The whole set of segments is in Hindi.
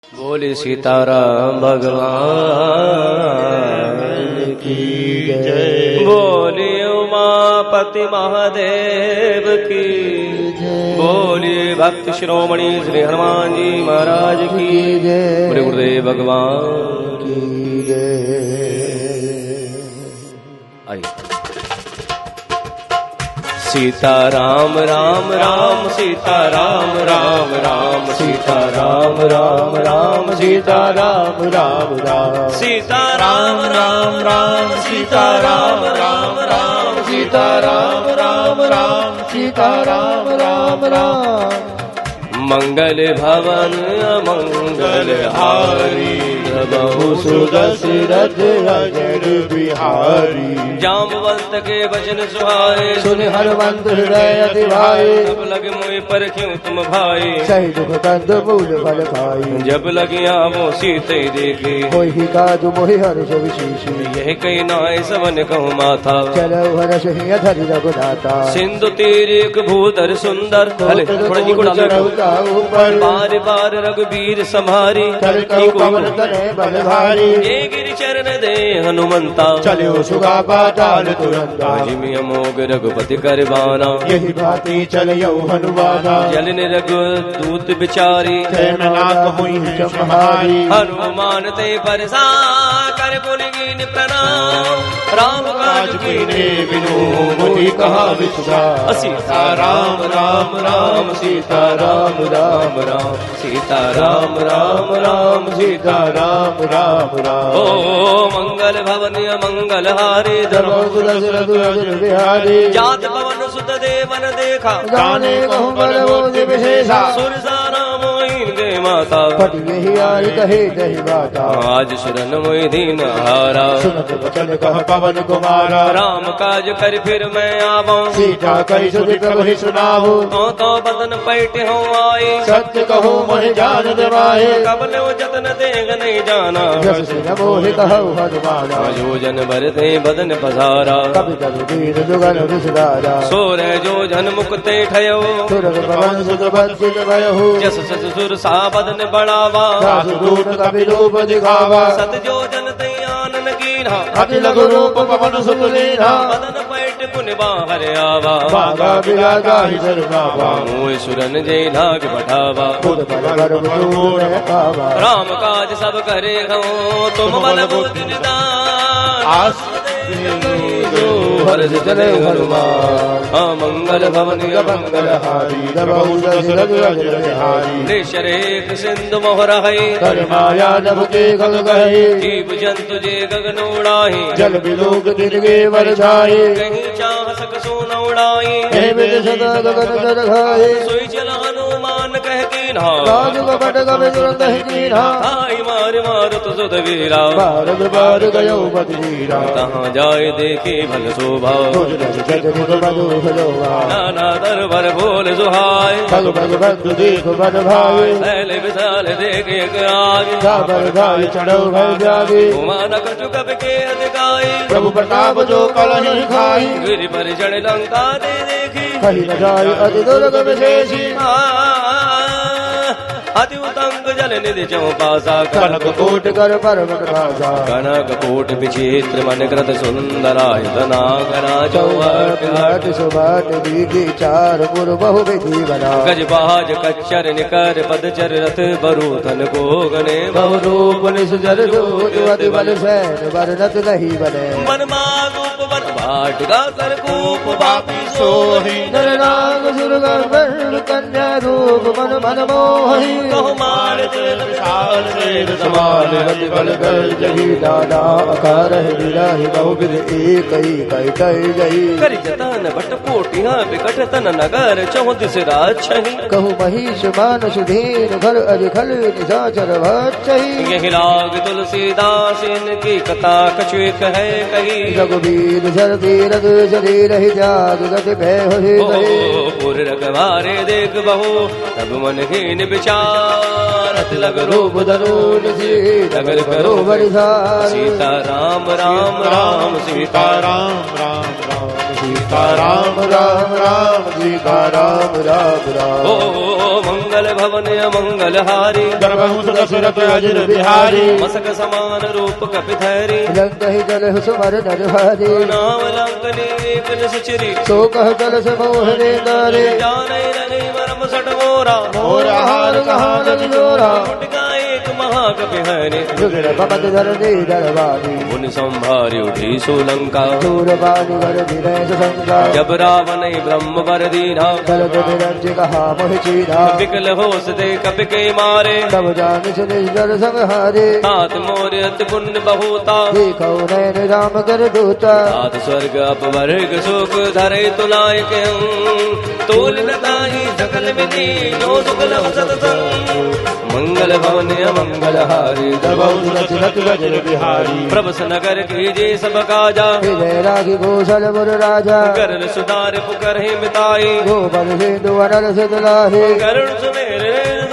बोले सीताराम भगवान की जय। बोले उमापति महादेव की जय। बोले भक्त शिरोमणि श्री हनुमान जी महाराज की जय। बोले गुरुदेव भगवान की जय। आइए। सीता राम राम राम सीता राम राम राम सीता राम राम राम सीता राम राम राम सीता राम राम राम सीता राम राम राम सीता राम राम राम सीता राम राम राम। मंगल भवन मंगल हारी बहु सुदशरथ अजर बिहारी। जामवंत के वचन सुहाए सुन हनुमंत हृदय अति भाई। जब लग मोहि पर क्यों तुम भाई सही दुख कंद मूल फल खाई। जब लगी आवो सीते देखे होई काज मोहि हर्ष विशेषी। यह कही नाय सवन कहु माथा चलो हर्ष ही धरि रघुनाथा। सिंधु तीर एक भूधर सुंदर थोड़ा जी को ऊपर बार बार रघुबीर संहारी। बल भारी ये गिरि चरण दे हनुमंता चलो सुगा पाताल तुरंता। जिमि अमोघ रघुपति करबाना यही भांति चलियो हनुमाना। जलन रघुदूत बिचारी हनुमान ते परसा कर पुनि कीन प्रणाम। राम काज कीने बिनु मोहि कहा विश्वास। सीता राम राम राम सीता राम राम राम सीता राम राम राम सीता राम राम राम। ओ मंगल भवन मंगल हारी बिहारी। जात पवन सुत देवन देखा गाने कहूँ बल बोधि विशेषा। सुरसा राम के माता पट यही आई कहे जय माता। आज शरण मोहि दीन हारा सुनत वचन कह पवन कुमारा। राम काज कर फिर मैं आवो सीता कहि सुधि प्रभु सुनाहु। तो बदन पैठ हो आए सत्य कहो मोहि जान दिवाए। कबल जतन देग नहीं जाना मोहि कहु हनुमाना। जो जन भरते बदन पसारा कवि कवि दीन दुगन विसरारा। सोर जो जन मुक्ते ठयो सुरग पवन सुत बंसित भयहु। जस सस सुर सा बदन बढ़ावा दूत कवि रूप दिखावा। सत जो जन तैयानन कीन्हा अति लघु रूप पवन सुत लीन्हा। बदन पैठ पुनि बाहर आवा बागा बिरागा ही शरणावा। मोहि सुरन जय लाग बढ़ावा खुद बल गर्भ दूर पावा। राम काज सब करे गो तुम बल बुद्धि निदान। हर्ष चले हनुमान मंगल भवन मंगल हारी। रेख सिंधु मोहर है माया नभ के गग गहे। जीव जंतु जे गगन उड़ाही जल बिलोक दिन गे वर्षाई। कहीं चाह सक सोन उड़ाई सदा गगन जल खाए। सोई चल हनुमान कह कीन्हा राजु कपट गवे तुरंत ही कीन्हा। आई मार मार तो सुध वीरा बार बार गयो बदवीरा। तहाँ जाए देखे भल शोभा नाना दरबार बोल सुहाय। भग भग भक्त देख बन भाई शैल विशाल देखे भाई चढ़ो भय जागे। उमान कटु कप के अधिकाई प्रभु प्रताप जो कलहि खाई। गिरि पर चढ़ लंका दे देखी कहीं न जाए अति दुर्ग विशेषी। अति उतंग जल निधि चौपासा कनक कोट कर पर्वत भाषा। कनक कोट विचित्र मन कृत सुंदराय नागरा। चौवट घाट सुबट दीदी चार पुर बहु विधि बना। गजबाज कच्चर निकर पदचर रथ बरूथन को गणे। बहु रूप निसुजर दूत अति बल सैन वर्णत नहीं बने। मन मागुप वन भाट कर कूप बापी सोही। नर नाग सुरगर वर्ण कन्या रूप मन मन मोही। कहो मार तेल विशाल शेर समान। रति बल कर जही दादा अकार विराही बहु विध एक ही कही जही। कर जतन बट कोटिया विकट तन नगर चहु दिस राज छही। कहु महिष मान सुधीर भर अजखल निशाचर भक्षही। यही राग तुलसीदास इनकी कथा कछु एक है कही। रघुबीर सर तीरथ शरीर ही जाग गति भय होहि गए। पुर रखवारे देख बहु तब मन हीन विचार। लग रूप धरून नगर करो बड़िधार। सीता राम राम राम सीता राम राम राम। सीता राम राम राम सीता राम राम राम। ओ मंगल भवन मंगल हारी गर्भहु दशरथ अजर बिहारी मसक समान रूप कपिधरी लंकहि जलहु सुमर नरहरि नाम लंकनी एक निश्चरी सो कह कलश मोहरे नारे जाने रंगे मरम सट मोरा मोरा हार कहान जोरा मुटका एक महाकपिहरी जुगर भगत धरनी दरबारी मुनि संभारी उठी सुलंका सूरबानी वर विनय संगा जब रावण ब्रह्म वर दीना जलद निरंज कहा मोह चीना विकल होश दे कपि के मारे तब जान सुनिश्चर संहारे तात मोर अति पुण्य बहुता देखो नैन राम कर दूता तात स्वर्ग अपवर्ग सुख धरे तुलाय के तोल नताही सकल विधि जो सुकलम सतसंग मंगल भवन मंगल हारी गर्भहु दशरथ अजर बिहारी प्रभस नगर की जे सब काजा विजय रागी कौशल मुर राजा करन सुधार पुकर ही मिताई गोबर सिंधु अनल सिदलाही करुण सुमेर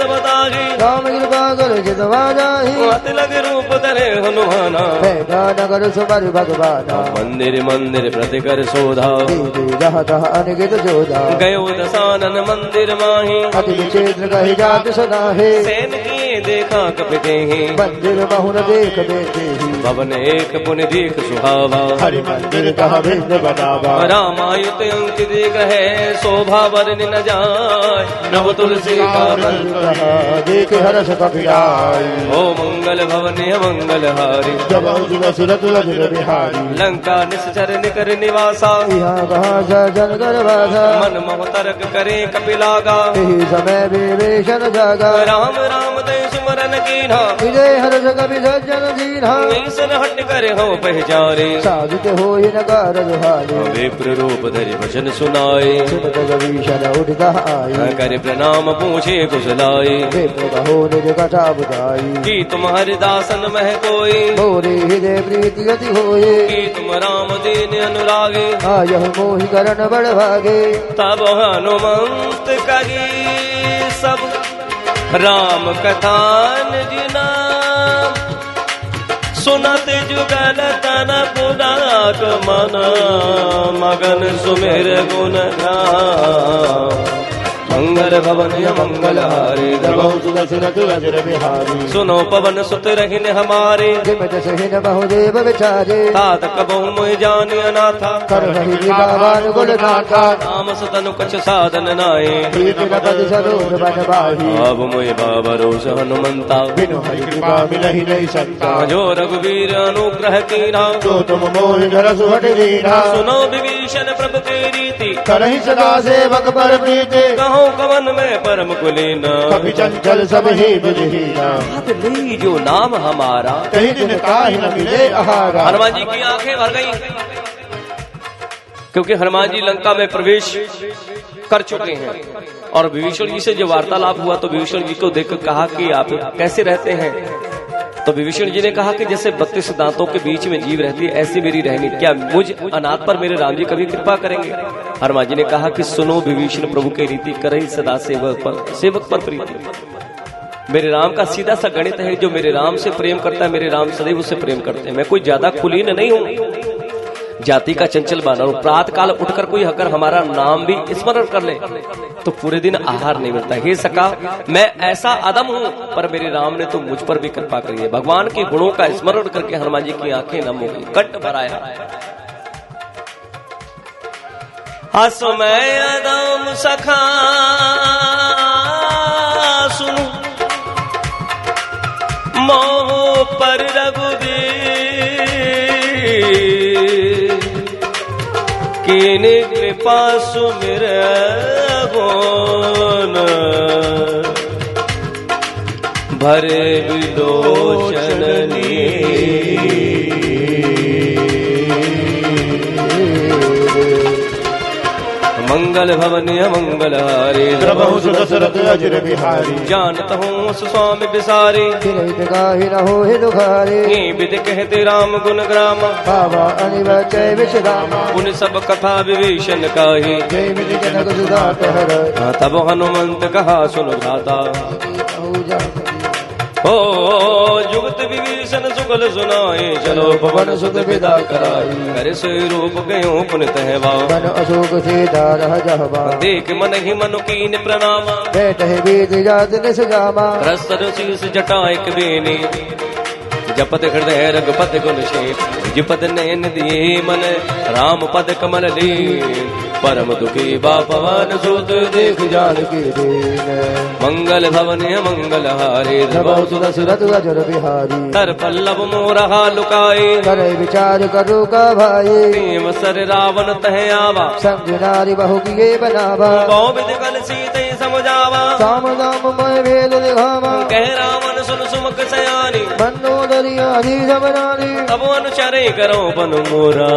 सबताही राम कृपा कर जितवा जाही अति लग रूप धरे हनुमाना बैठा नगर सुमर भगवाना मंदिर मंदिर प्रतिकर शोधा दीदी जहाँ तहाँ अनगित जोधा गयो दसानन मंदिर माही अति क्षेत्र कही जात सदाहे सैन किए देखा कपिते ही मंदिर बहुन देख देते ही भवन एक पुण्य देख सुहावा हरि मंदिर कहा भिन्न बनावा रामायुत अंकित है शोभा वर्णि न जाय नव तुलसी का बल कहा देख हर्ष कपिराई ओ मंगल भवन मंगल हारी गर्भहु दशरथ अजर बिहारी लंका निश्चर निकर निवासा यहाँ कहाँ सजन गर्भासा मन मोह तर्क करे कपिलागा यही समय विवेशन जागा राम राम दय सुमरन कीन्हा विजय हर्ष कवि सज्जन दीन्हा ऐसन हट करे हो पहचारे साधुत हो नकार दुहारे विप्र रूप धरि वचन सुनाए सुनत विभीषण उठ आई कर प्रणाम पूछे कुशलाए विप्र कहो निज कथा बुझाई कि तुम्हारे दासन मह कोई मोरे हृदय प्रीति गति होए कि तुम राम दीन अनुरागे आयह मोहि करण बड़ भागे तब हनुमंत कही सब राम कथान जिना सुनत जुगल तन पुराक मन मगन सुमेर गुण गान मंगल भवन मंगल हारी गर्भहु दशरथ अजर बिहारी सुनो पवन सुत रहिन हमारे जिमित सहिन बहुदेव विचारे तात कबहु मोहि जान अनाथा करहि दीवान गुण गाथा राम सतनु कछ साधन नाये प्रीति न पद सरोज बन बाही अब मोहि बाबरोस हनुमंता बिनु हरि कृपा मिलहि नहीं संता जो रघुवीर अनुग्रह कीना जो तुम मोहि धरसु हट दीना सुनो विभीषण प्रभु के रीति करहि सदा सेवक पर प्रीति कहो कवन में परम कुलीना कपि चंचल सब ही बुझहीना हाथ ली जो नाम हमारा कहीं दिन काहि न मिले आहारा हनुमान जी की आंखें भर गई क्योंकि हनुमान जी लंका में प्रवेश कर चुके हैं और विभीषण जी से जब वार्तालाप हुआ तो विभीषण जी को देखकर कहा कि आप कैसे रहते हैं तो विभीषण जी ने कहा कि जैसे 32 दांतों के बीच में जीव रहती है ऐसी मेरी रहनी, क्या मुझ अनाथ पर मेरे राम जी कभी कृपा करेंगे। हनुमान जी ने कहा कि सुनो विभीषण प्रभु के रीति करही सदा सेवक पर प्रीति। मेरे राम का सीधा सा गणित है, जो मेरे राम से प्रेम करता है मेरे राम सदैव उससे प्रेम करते हैं। मैं कोई ज्यादा कुलीन नहीं हूँ, जाति का चंचल बानर हूं। प्रातः काल उठकर कोई अगर हमारा नाम भी स्मरण कर ले तो पूरे दिन आहार नहीं मिलता। हे सका, मैं ऐसा अदम हूं पर मेरे राम ने तो मुझ पर भी कृपा करी है। भगवान के गुणों का स्मरण करके हनुमान जी की आंखें नम हो गई, कंठ भराया। हस मैं अदम सखा सुनु मोह पर रघुवीर कीने कृपा सुमिर गुण भरे विलोचन मंगल भवनीय मंगल हारे प्रभु सुदशरथ अजर बिहारी जानत हूँ स्वामी बिसारे विद कहते राम गुण ग्राम बाबा अनिवचय विश्राम उन सब कथा विभीषण काहि जय मिल जनक सुधा कहर तब हनुमंत कहा सुन भ्राता हो जुगत विभीषण सुकल सुनाए चलो पवन सुत विदा कराई कर से रूप गयो पुनित है मन अशोक सीता रह जहवा देख मन ही मनु कीन प्रणामा बैठे बीत जात निस जामा रसर शीस जटा एक बेनी जपत हृदय रघुपति गुण शेष जिपत नयन दिए मन राम पद कमल लीन परम दुखी बापवन सुत देख जान की दीन मंगल भवन मंगल हारे धबौ सुरत अजर बिहारी तर पल्लव मोरहा लुकाए करे विचार करो का भाई प्रेम सर रावण तह आवा संग नारी बहु किए बनावा बहु विध कल सीते समझावा साम दाम मैं वेद दिखावा कह रावण सुन सुमुख सयानी मनो दरिया दी जबरानी तब अनुचरे करो बन मोरा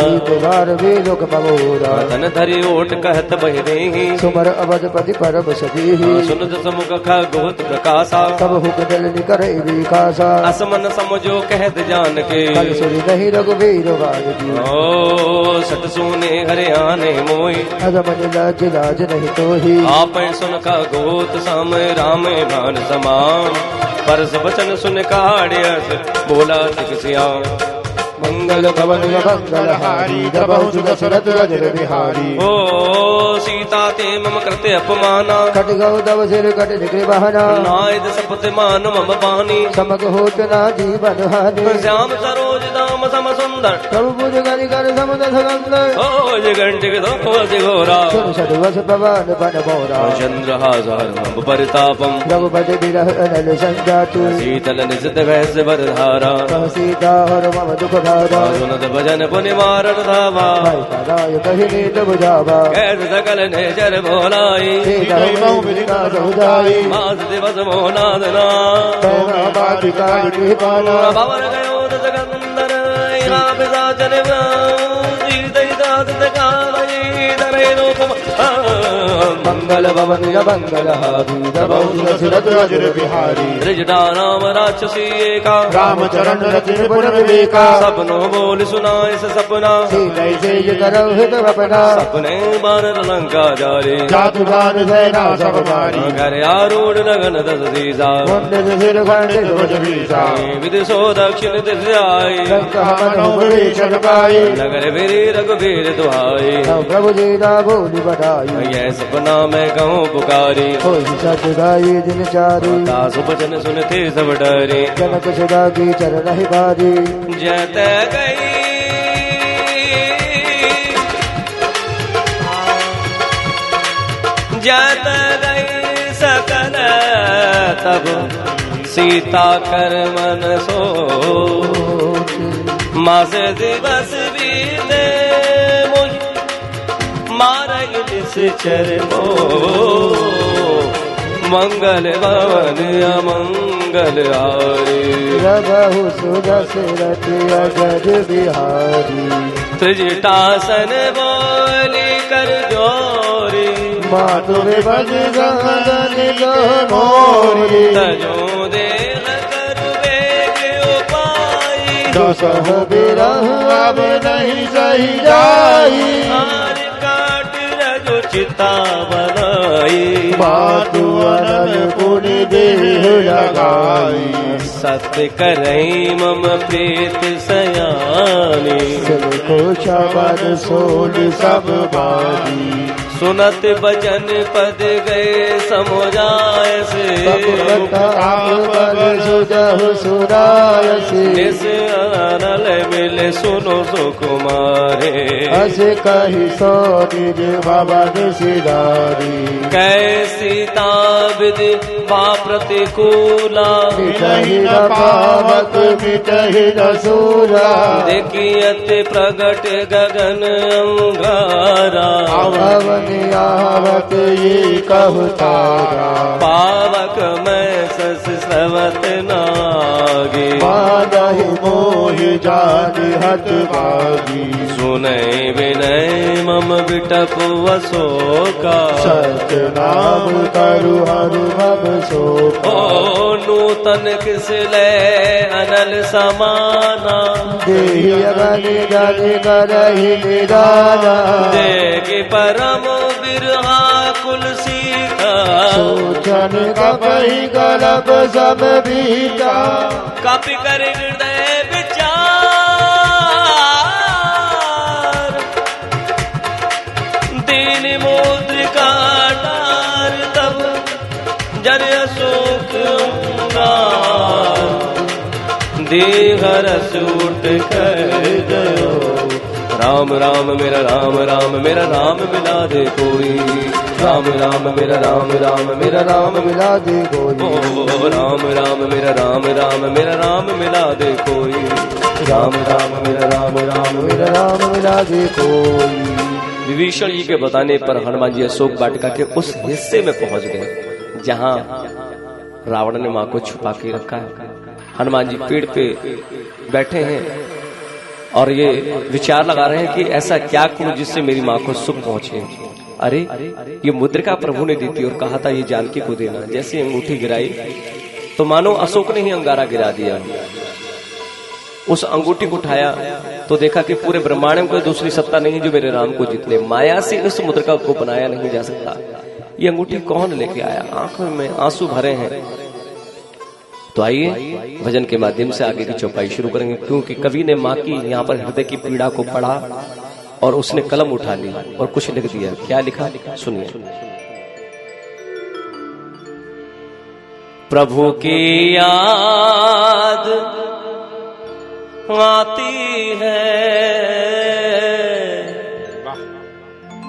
बार भी लोक पवोरा तन धरि ओट कहत बह देहि सुमर अवधपति परब सदी सुन समुख खगोत प्रकाशा सब हुक दल निकर विकासा असमन समझो कहत जान के कल सुरी नहीं रघुवीर वारदी ओ सत सुने हरे आने मोहि अगमन लाज लाज नहीं तो ही आप सुन का गोत साम राम भान समान परस वचन सुन काढ़ियस बोला तिक सियाम मंगल भवन मंगल हारी जबहु सुदशरथ अजर बिहारी ओ सीता ते मम कृते अपमाना कट गौ दव सिर कट निकले बहना नायद सपत मान मम बानी समक होत ना जीवन हानि श्याम सरोज दाम सम सुंदर प्रभु बुझ गरि कर समुद सगंदर ओ जगंटिक दोष घोरा सुन सदवस पवन बन मोरा चंद्रहासहर मम परितापम रघुपति बिरह अनल संजातु शीतल निशित भैस बरधारा सीता और मम दुख सुनत भजन पुनि मारण धावा कही नीत बुझावा कैद सकल नेचर भोलाई मास दिवस मोनादना भवन गयो दशकंदर यहाँ पिशाचन मंगल भवन मंगल हारी बिहारी त्रिजटा नाम राक्षसी एका राम चरण रचित पुन विवेका सपनो बोल सुनाए से सपना सीतै करो हित अपना सपने बार लंका जारी जातु गान सेना सब मारी घर आरूढ़ लगन दस सीसा मुंड सिर खंड ध्वज बीसा विदिशो दक्षिण दिश आई लंका मनो विभीषण पाई नगर वीर रघुवीर दुहाई प्रभु जी ना बोली बताई यह सपना मैं कहूँ पुकारी कोई सच गाई दिन चारी दास बचन सुनते सब डरे जनक सदा की चरण ही बारी जत गई जत गई सकल तब सीता कर मन सो मास दिवस बीते मारग निश्चर मंगल भवन अमंगल हारी प्रभु सुदशरथ अजर बिहारी त्रिजटासन बोली कर जोरी मातु विभज गगन जो मोरी तजो देह कर वेग उपाई जो सह बिरह अब नहीं सही जाई हार काट रजो चिता बनाई मातु अनल पुनि देह लगाई सत्य करई मम प्रीत सयानी को शबद सोल सब बारी सुनत बचन पद गए समोजाय से निस अनल मिल सुनो सुकुमारे अस कही सो निज भवन सिधारी कैसीता विधि बा प्रतिकूला मिटहि न पावक मिटहि न सूरा देखियत प्रगट गगन अंगारा अवन आवत ये कहु तारा पावक मैं सस सवत नागे मानहि मोहि जानि हत भागी सुनै विनय मम बिटप वसोका सत्य नाम तरु हरु मम शोका ओ नूतन किस ले अनल समाना देहि अगन जन करहि निदाना देगी परम बिरहा कुल सीता सोचन कपहि गलब सब बीता, कापी कर हृदय विचार, दीन मुद्रिका डार तब जर अशोक देह रस उठ कर गयो। राम राम मेरा राम राम मेरा राम मिला दे कोई, राम राम मेरा राम राम मेरा राम मिला दे कोई, ओ राम राम मेरा राम राम मेरा राम मिला दे कोई, राम राम मेरा राम राम मेरा राम मिला दे कोई। विभीषण जी के बताने पर हनुमान जी अशोक वाटिका के उस हिस्से में पहुंच गए जहां रावण ने मां को छुपा के रखा है। हनुमान जी पेड़ पे बैठे हैं और ये विचार लगा रहे हैं कि ऐसा क्या करूं जिससे मेरी मां को सुख पहुंचे। अरे ये मुद्रिका प्रभु ने दी थी और कहा था ये जानकी को देना। जैसे अंगूठी गिराई तो मानो अशोक ने ही अंगारा गिरा दिया। उस अंगूठी को उठाया तो देखा कि पूरे ब्रह्मांड में कोई दूसरी सत्ता नहीं जो मेरे राम को जीत ले। माया से इस मुद्रिका को बनाया नहीं जा सकता। ये अंगूठी कौन लेके आया? आंखों में आंसू भरे हैं। तो आइए भजन के माध्यम से आगे की चौपाई शुरू करेंगे, क्योंकि कवि ने माँ की यहाँ पर हृदय की पीड़ा को पढ़ा और उसने कलम उठा ली और कुछ लिख दिया। क्या लिखा सुनिए। प्रभु की याद आती है,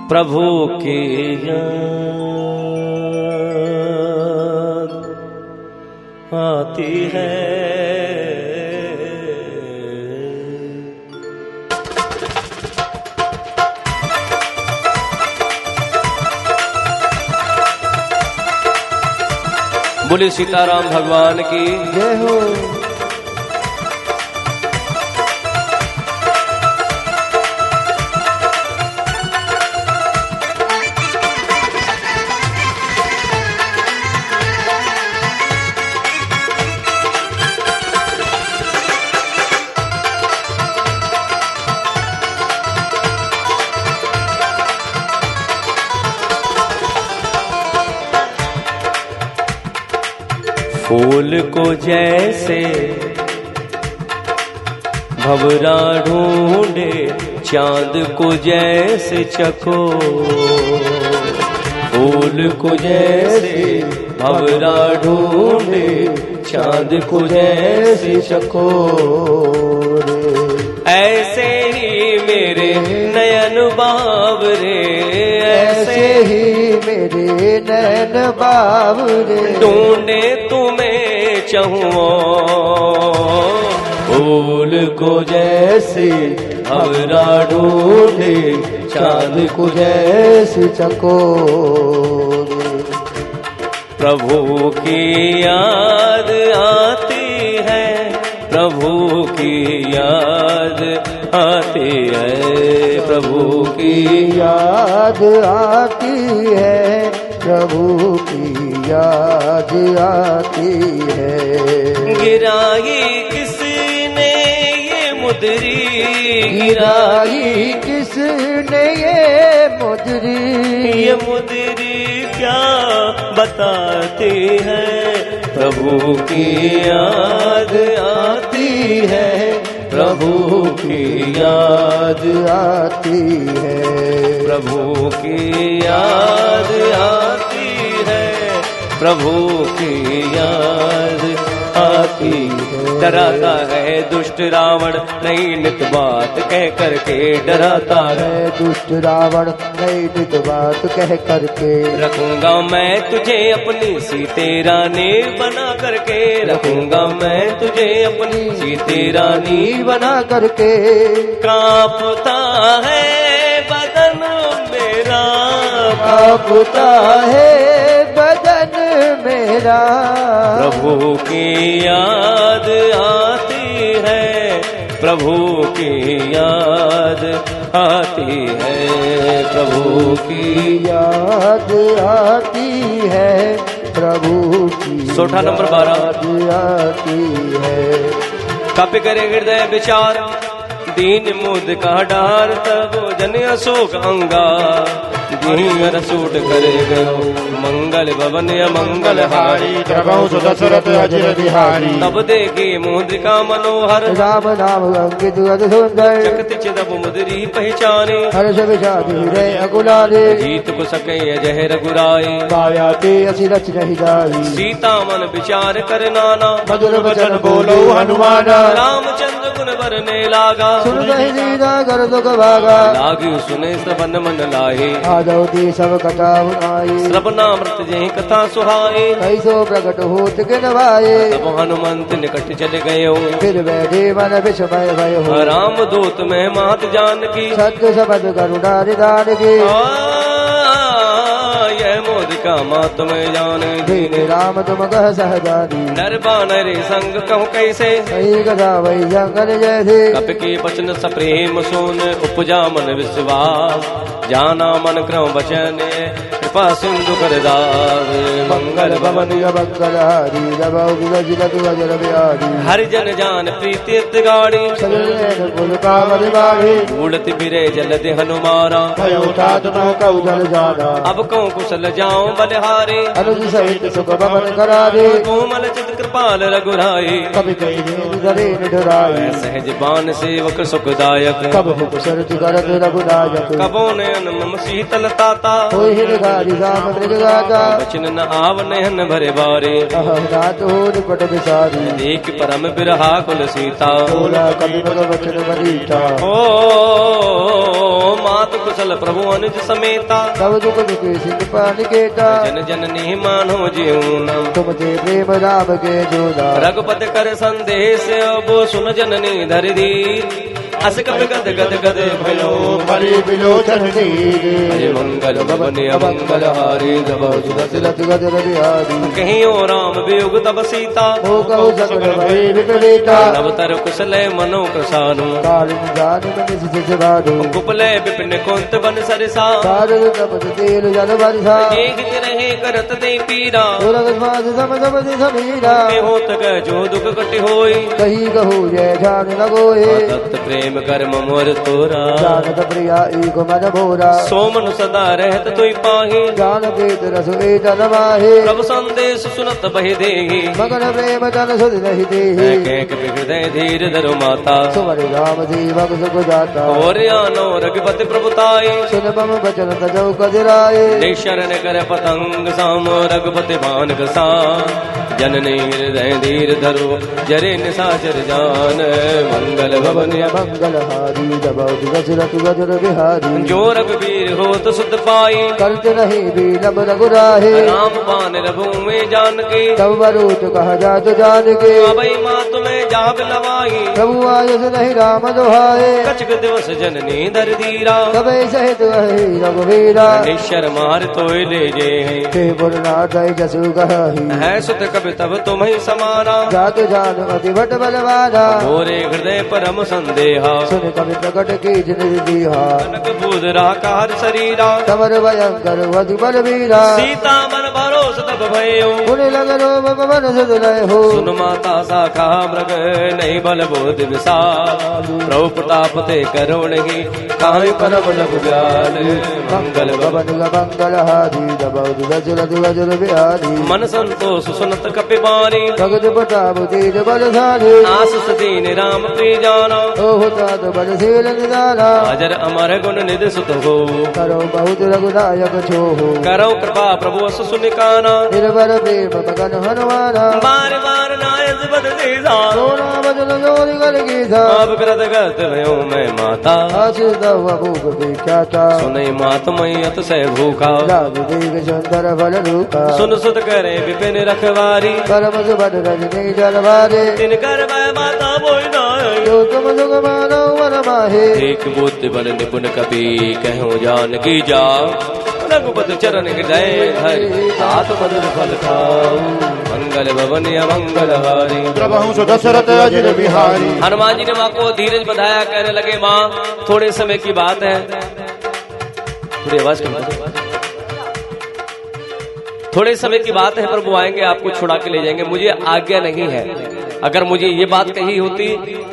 प्रभु की याद आती है। बोले सीताराम भगवान की जय हो। फूल को जैसे भंवरा ढूंढे, चांद को जैसे चको। फूल को जैसे भंवरा ढूंढे, चांद को जैसे चको। ऐसे ही मेरे नयन बावरे, ऐसे ही मेरे नैन बावरे, ढूंढे तुम्हें चाहूं। फूल को जैसे भंवरा ढूंढे, चांद को जैसे चकोर। प्रभु की याद आती है, प्रभु की याद आती है, प्रभु की याद आती है, प्रभु की याद आती है। गिराई किसने ये मुद्री, गिराई किसने ये मुद्री, ये मुद्री क्या बताती है। प्रभु की याद आती है, प्रभु की याद आती है, प्रभु की याद आती है, प्रभु की याद आती है। डराता है दुष्ट रावण नई नित बात कह करके, डराता है दुष्ट रावण नई नित बात कह करके। रखूंगा मैं तुझे अपनी सीते रानी बना करके, रखूंगा मैं तुझे अपनी सीते रानी बना करके। कांपता है बदन मेरा, कांपता है बदन मेरा, प्रभु की याद आती है, प्रभु की याद आती है, प्रभु की याद आती है, प्रभु की सोठा नंबर 12 आती है। कापी करे हृदय विचार, दीन मुद का डार तब जन अशोक अंगा। दी रसूट करे गयो मंगल भवन मंगल हारी प्रभु सुदशरथ अजिर बिहारी तब देखी मुद्रिका मनोहर राम नाम अंकित अति सुंदर चकत चिदब मुद्री पहचाने हर्ष विषाद हृदय अकुलारे जीत को सके अजह रघुराई माया ते असि रच नहीं जाई सीता मन विचार कर नाना मधुर वचन बोलो हनुमान रामचंद्र गुण बरने लागा सुन नहीं दीदा कर दुख भागा लागी सुने श्रवण मन लाहे आदौ दी सब कथा बुनाई श्रवणामृत जही कथा सुहाए कैसो प्रकट होत के नवाए तब हनुमंत निकट चले गयो फिर बैठे मन विषमय भय हो राम दूत में मात जान की सत्य शब्द करुणा निदान के यह मोदिका मात में जाने दीन राम तुम कह सहजादी नरबा नरे संग कहूँ कैसे सही कथा वही जंगल जैसे कप के बचन सप्रेम सोन उपजा मन विश्वास जाना मन क्रम बचन कृपा सिंधु कर दास मंगल भवन मंगल हरि रवौ विरजित अजर बिहारी हरि जन जान प्रीति गाड़ी सजन कुल कामर बाढ़े उड़त बिरे जल दे हनुमारा भयो तात न कौ जल जाना अब कहूँ कुशल जाऊं बलिहारे अनुज सहित सुख भवन करा दे कोमल चित कृपाल रघुराई कभी कही धरे निढराई सहज बान सेवक सुखदायक कब हुक शरत करत रघुनायक कबो नयन मम शीतल ताता होय हिरगारी राम मृग गाता बचन न आव नयन भरे बारे नाथ हो निपट विसारी देख परम बिरहा कुल सीता बोला कवि मग वचन बरीठा ओ मात कुशल प्रभु अनुज समेता तब दुख दुखे सिंह पान केता जन जननी मानो जीवन तुम ते प्रेम राम के जोदा रघुपति कर संदेश अब सुन जननी धर दी अस कप गद गद गद भयो बलि बिलोचन हरि नीर मंगल भवन अमंगल हारी जब सुदशरथ गजर बिहारी कहीं ओ राम वियोग तब सीता हो कहु सकल भय विपरीता नवतर कुशल मनो प्रसानु कालिन जान मन सिस बादो कुपले विपिन कुंत बन सरसा सारल तपत तेल जल बरसा एक रहे करत ते पीरा सुरग श्वास सम सम समीरा होत क जो दुख कटि होई कही कहू जय ध्यान लगोए दत्त प्रेम कर मोर तोरा जानत प्रिया एक मन भोरा सोमन सदा रहत तुई पाही जान प्रीत रस वेदन माहे प्रभु संदेश सुनत बहि देहि मगन प्रेम जन सुध नहीं दे कैक हृदय धीर धरु माता सुमर राम जीवक सुख जाता और आनो रघुपति प्रभुताई सुन मम बचन तजौ कजराए शरण कर पतंग साम रघुपति भान कसा जननी हृदय धीर धरु जरे निशाचर जान मंगल भवन मंगल हारी जब दशरथ गजर बिहारी जो रघुवीर हो तो सुध पाई करते नहीं बीलम रघुराहे राम पान रघु में जान के तब वरूट कहा जात जान के अबई माँ तुम्हें जाब लवाई प्रभु आयस नहीं राम दुहाए कचक दिवस जननी धर धीरा कबे सहित वही रघुवीरा निश्चर मार तोय ले जे ते पुरनाथ जसु कही है सुत कब तब तुम्हें समाना जात जान अति भट बलवाना मोरे हृदय परम संदेहा सुन कवि प्रकट की जिन दीहा कनक बूध राकार शरीरा तमर भयंकर वधु बलवीरा सीता मन भरोस तब भयो पुन लगरो मन सदलय हो सुन माता साखा मृग नहीं बल बोध विशाल प्रभु प्रताप ते करुण ही काहे परम लघु ब्याल मंगल भवन मंगल हारी जब दशरथ गजर बिहारी मन संतोष सुनत कपिबारी भगत प्रताप तेज बलधारी आस दीन राम प्रिय जाना ओह तात बल सेल निदाना अजर अमर गुण निधि सुत हो करो बहुत रघुनायक छो हो करो कृपा प्रभु अस सुनिकाना निर्भर प्रेम मगन हनुमाना बार बार नायक बद दीदा सोना बजन जोरी कर गीता अब कृत गत भयो मैं माता आशीष दव भूख विख्याता सुनई मात मैयत से भूखा लाभ देख सुंदर फल रूपा सुन सुत करे विपिन रखवारी परम सुबद रजनी जलवारे तिन कर माता बोई नाय जो तुम सुख मानो मन माहे एक बुद्धि बल निपुण कपि कहूँ जान की जा रघुपति चरण हृदय हरि तात मधुर फल खाऊ मंगल भवन मंगल हारी प्रभु सुदशरथ अजिर बिहारी हनुमान जी ने माँ को धीरज बधाया कहने लगे माँ थोड़े समय की बात है थोड़ी आवाज कम करो। थोड़े समय की बात है प्रभु आएंगे आपको छुड़ा के ले जाएंगे मुझे आज्ञा नहीं है अगर मुझे ये बात कही होती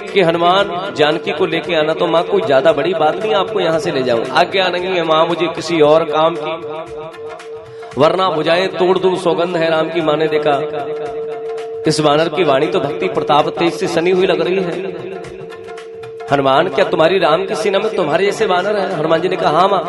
कि हनुमान जानकी को लेके आना, तो माँ कोई ज्यादा बड़ी बात नहीं, आपको यहाँ से ले जाऊं। आज्ञा नहीं है माँ मुझे किसी और काम की, वरना बुझाए तोड़ दूं सौगंध है राम की। माँ ने देखा इस वानर की वाणी तो भक्ति प्रताप तेज से सनी हुई लग रही है। हनुमान, क्या तुम्हारी राम की सेना में तुम्हारे जैसे वानर हैं? हनुमान जी ने कहा हाँ माँ,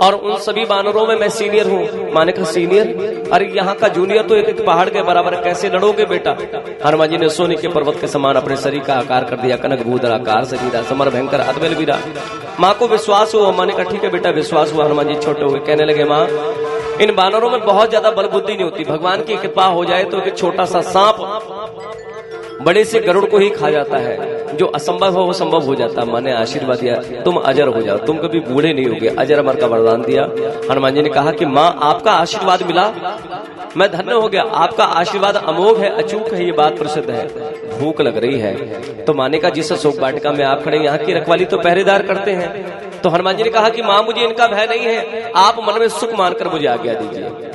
और उन सभी वानरों में मैं सीनियर हूँ। माँ ने कहा सीनियर? अरे यहाँ का जूनियर तो एक पहाड़ के बराबर, कैसे लड़ोगे बेटा? हनुमान जी ने सोने के पर्वत के समान अपने शरीर का आकार कर दिया, कनक भूधर आकार शरीर, समर भयंकर अद्भुत वीरा। माँ को विश्वास हुआ। माँ ने कहा ठीक है बेटा, विश्वास हुआ। हनुमान जी छोटे हुए कहने लगे माँ, इन वानरों में बहुत ज्यादा बल बुद्धि नहीं होती, भगवान की कृपा हो जाए तो एक छोटा सा सांप बड़े से गरुड़ को ही खा जाता है, जो असंभव हो वो संभव हो जाता। माँ ने आशीर्वाद दिया, तुम अजर हो जाओ, तुम कभी बूढ़े नहीं होगे, अजर अमर का वरदान दिया। हनुमान जी ने कहा कि माँ आपका आशीर्वाद मिला, मैं धन्य हो गया, आपका आशीर्वाद अमोघ है, अचूक है, ये बात प्रसिद्ध है। भूख लग रही है। तो माँ ने कहा जिस शोक वाटिका में आप खड़े, यहाँ की रखवाली तो पहरेदार करते हैं। तो हनुमान जी ने कहा कि माँ मुझे इनका भय नहीं है, आप मन में सुख मानकर मुझे आज्ञा दीजिए।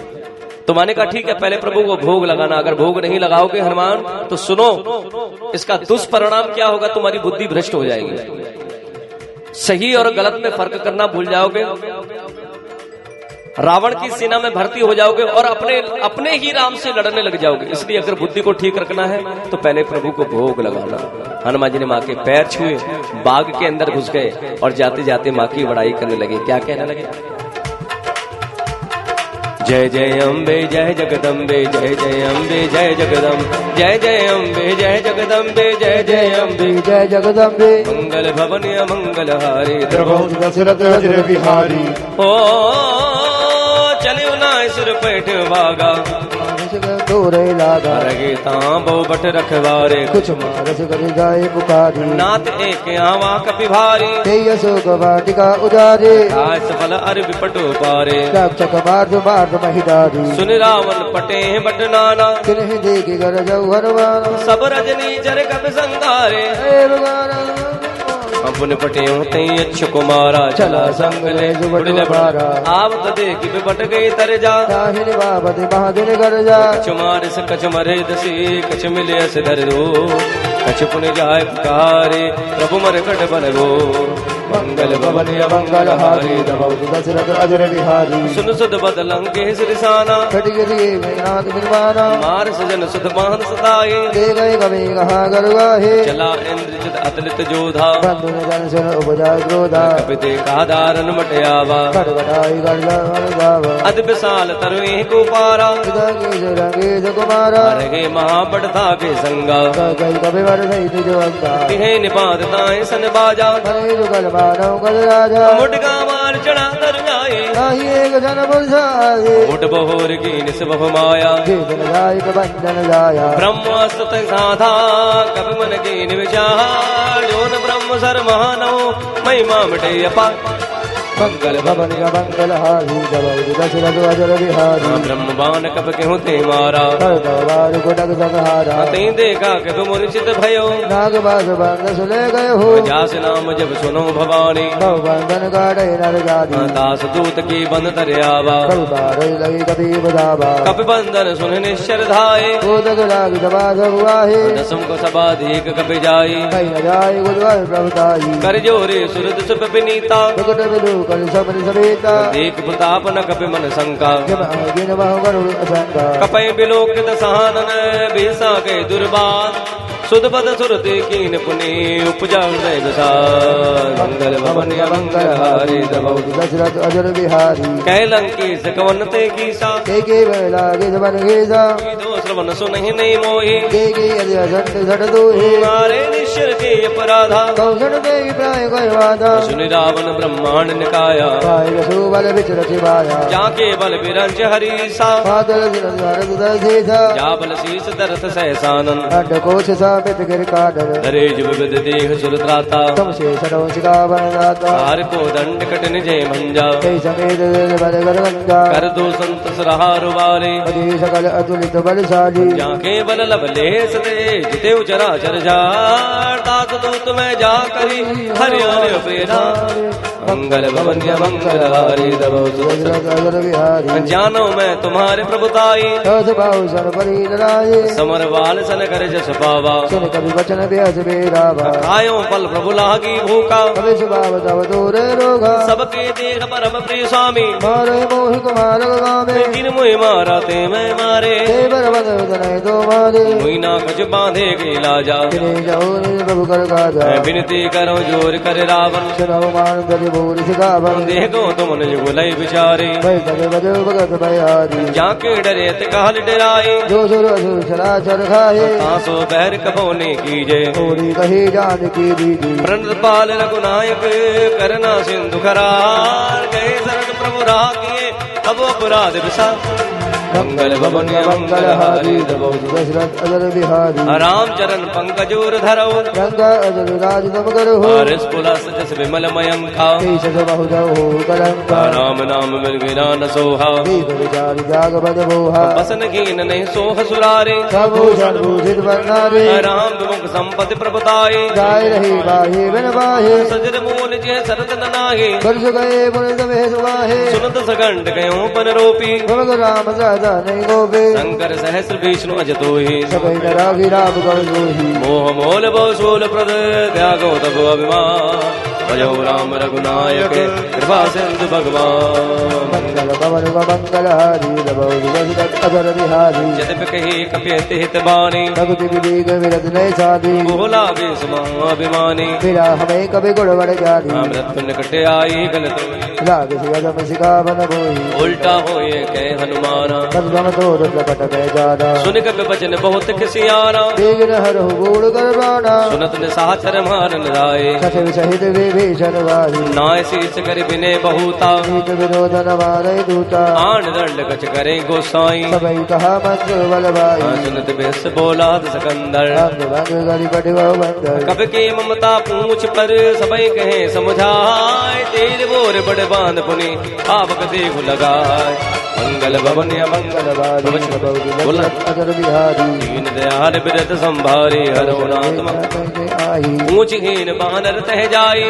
तो माँ ने कहा ठीक है, पहले प्रभु को भोग लगाना, अगर भोग नहीं लगाओगे हनुमान तो सुनो इसका दुष्परिणाम क्या होगा, तुम्हारी बुद्धि भ्रष्ट हो जाएगी, सही और गलत में फर्क करना भूल जाओगे, रावण की सेना में भर्ती हो जाओगे और अपने ही राम से लड़ने लग जाओगे। इसलिए अगर बुद्धि को ठीक रखना है तो पहले प्रभु को भोग लगाना। हनुमान जी ने माँ के पैर छुए, बाग के अंदर घुस गए और जाते जाते माँ की बड़ाई करने लगे। क्या कहने लगे? जय जय अम्बे जय जगदम्बे, जय जय अम्बे जय जगदम्बे, जय जय अम्बे जय जगदम्बे, जय जय अम्बे जय जगदम्बे। मंगल भवन मंगल हारी, दशरथ अजर बिहारी। ओ चलियो ना सिर पैठ भागा, तोरे लागा रगे तांबो बट रखवारे, कुछ मारस कर जाए पुकारी, नाथ एक आवा कपि भारी, तेय शोक वाटिका उजारे, आय सफल अर विपटो पारे, रक्षक मार्ग मार्ग महिदारी, सुन रावण पटे बट नाना, किन्हीं देखी कर जाऊ हनुमान, सब रजनी चर कपि संगारे, हे भगवान अपने पटे तई अच्छ कुमारा, चला संग ले जुबट बारा, आवत देख विपट गई तर जा, ताहिनी बाबत महादिन कर जा, कछ मारिस कछ मरे दसी, कछ मिले अस धर दो, कछ पुन जाय पुकारे, प्रभु मर कट बन गो, मंगल भवन मंगल हारी, दशरथ अजर बिहारी, सुन सुध बदलंके सिरसाना, खटगिरी नाथ बिरवाना, मार सजन सुध मान सताए, दे गए कभी कहा गरुगाहे, चला इंद्रजित अतलित जोधा, बंधु जन सुन उपजा क्रोधा, कपि देखा दारन मटयावा, खटखटाई गर्जा हरजावा, अति विशाल तरुए को पारा, रंगेश कुमारा, रहे महापड़ता के संगा, कई कभी वर सही तुझ अंगा, तिहे निपात ताए सन बाजा, हरे जुगल मानव गल राजा, मुटका मार चढ़ा तर जाए, ताहि एक जन बुझाए, मुट बहोर की निस बहु माया, जीवन जाय बंधन जाया, ब्रह्मस्तुत साधा कपि मन की निविचार, जोन ब्रह्म सर महानव महिमा मिटे अपा, मंगल भवन का मंगल हारी, दशरथ अजर बिहारी, ब्रह्म बाण कप के होते मारा, बार को डग संहारा, तई देखा कि तुम मूर्छित भयो, नाग बास बंद सुले गए हो, जास नाम जब सुनो भवानी, बंधन गाड़े नर गादी, दास दूत की बंद तरयावा, बार लगी कभी बजावा, कपि बंधन सुन निश्चर धाये, कोदक लाग दबास हुआ है, दसम को सबाधिक कपि जाई, कहीं न जाए गुरुवार प्रभुताई, कर जोरे सुरद सुप विनीता, विकट विलू कर सबन समेता, देख प्रताप न कपि मन शंका, जब आगिन बहु गरुड़ असंगा, कपै बिलोकित सहानन भीसा के दुर्बान, सुधपद सुरते कीन पुनि उपजा हृदय विशाल, मंगल भवन मंगल हारी, दशरथ अजर बिहारी, कैलंकेश कवन ते कीसा, के लागे जबन घेसा, दो श्रवण सुनहि नहीं मोहि, के यदि असंत झट दोहे, मारे निश्चर के अपराधा, कौशल के प्राय गए वादा, सुनि रावण ब्रह्मांड निकाया, पाए सुबल विचर छिपाया, जाके बल बिरंज हरीसा, बादल सिरधार दुदशेषा, जा बल शीस दरथ सहसानन, अड्ड कोश सापित गिर काडर, हरे जुब विद देह सुरत्राता, तुम से सरो सिका बनदाता, हार को दंड कटन जय भंजा, कई समेत बल कर गंगा, कर दो संत सहार वाले, अति सकल अतुलित बलशाली, जाके बल लब लेस दे जिते उचरा चर जार, दास दूत में जा करी हरियाण पेरा, मंगल भवन मंगल हारी तबो अजर बिहारी जानो मैं तुम्हारे प्रभुताई सस बाहु सन परी लड़ाए समर बाल सन कर जस पावा सुन कवि वचन ब्यास बेरावा खायो फल प्रभु लागी भूखा कवि सुभाव तव दूर रोगा सबके देख परम प्रिय स्वामी मारे मोहि कुमार गावे जिन मुहि मारा ते मैं मारे देवर बद उदय दो मारे मुहि ना कुछ बांधे के लाजा तिने जाओ निज प्रभु कर गाजा मैं विनती करो जोर कर रावण सुनव मान गज बोल सिखावन देखो तुम निज गुलई बिचारे भय तज बज भगत भयारी जाके डरे ते काल डराए जो सुर असुर चराचर खाए तासो बहर कबोने कीजे पूरी कही जान की दीदी प्रणत पाल रघुनायक करना सिंधु करार गए शरण प्रभु रागिए अब अपराध विसा मंगल भवन मंगल हारी तबो दशरथ अजर बिहारी राम चरण पंकजोर धरो गंगा अजर राज तम करो हरिस पुलस जस विमल मयंका ईश बहु जाओ कलंका राम नाम मिल गिरा न सोहा दीप विचार जाग बद बोहा बसन कीन नहीं सोह सुरारे सबूषण भूषित वर्णारे राम विमुख संपत्ति प्रभुताए गाय रही बाहे बिन बाहे सजर मूल जय सरत नाहे वर्ष गए पुनित में सुगाहे सुनत सगंड गयो पन रोपी भग राम राजा नहीं गोबे शंकर सहस्र विष्णु अजतो ही सबई नरागी राम कर लोही मोह मोल बहुशूल प्रद त्यागो तब अभिमान भजो राम रघुनायक कृपा सिंधु भगवान मंगल भवन मंगल हारी दशरथ अजर बिहारी यद्यपि कही कपियत हित बानी रघुति विवेक विरत नहीं साधी बोला विस्माभिमानी मेरा हमें कभी गुण बढ़ जारी अमृत निकट आई गलत लाग सियादम सिखावन बोही उल्टा हो ये कह हनुमाना बदगम तो प्रकट में जाना सुन कपि बचन बहुत किसियाना देवन हर बूढ़ कर प्राणा सुनत निशाचर मारन राय सचिव सहित विभीषण वाही नाय शीस कर बिने बहुता नीत विरोधन मारे दूता आन दंड कच करे गोसाई सबई कहा मंत्र बल भाई सुनत बेस बोला सकंदर अंग भंग गरी पटिवा बंदर कब के ममता पूछ पर सबई कहे समझाए तेरे बोर बड़ बांध पुनि आवक देव लगाए मंगल भवन मंगल बारी बोला। अजर बिहारी दीन दयाल बिरत संभारे हरो नाथ आई ऊंच हीन बानर तह जाए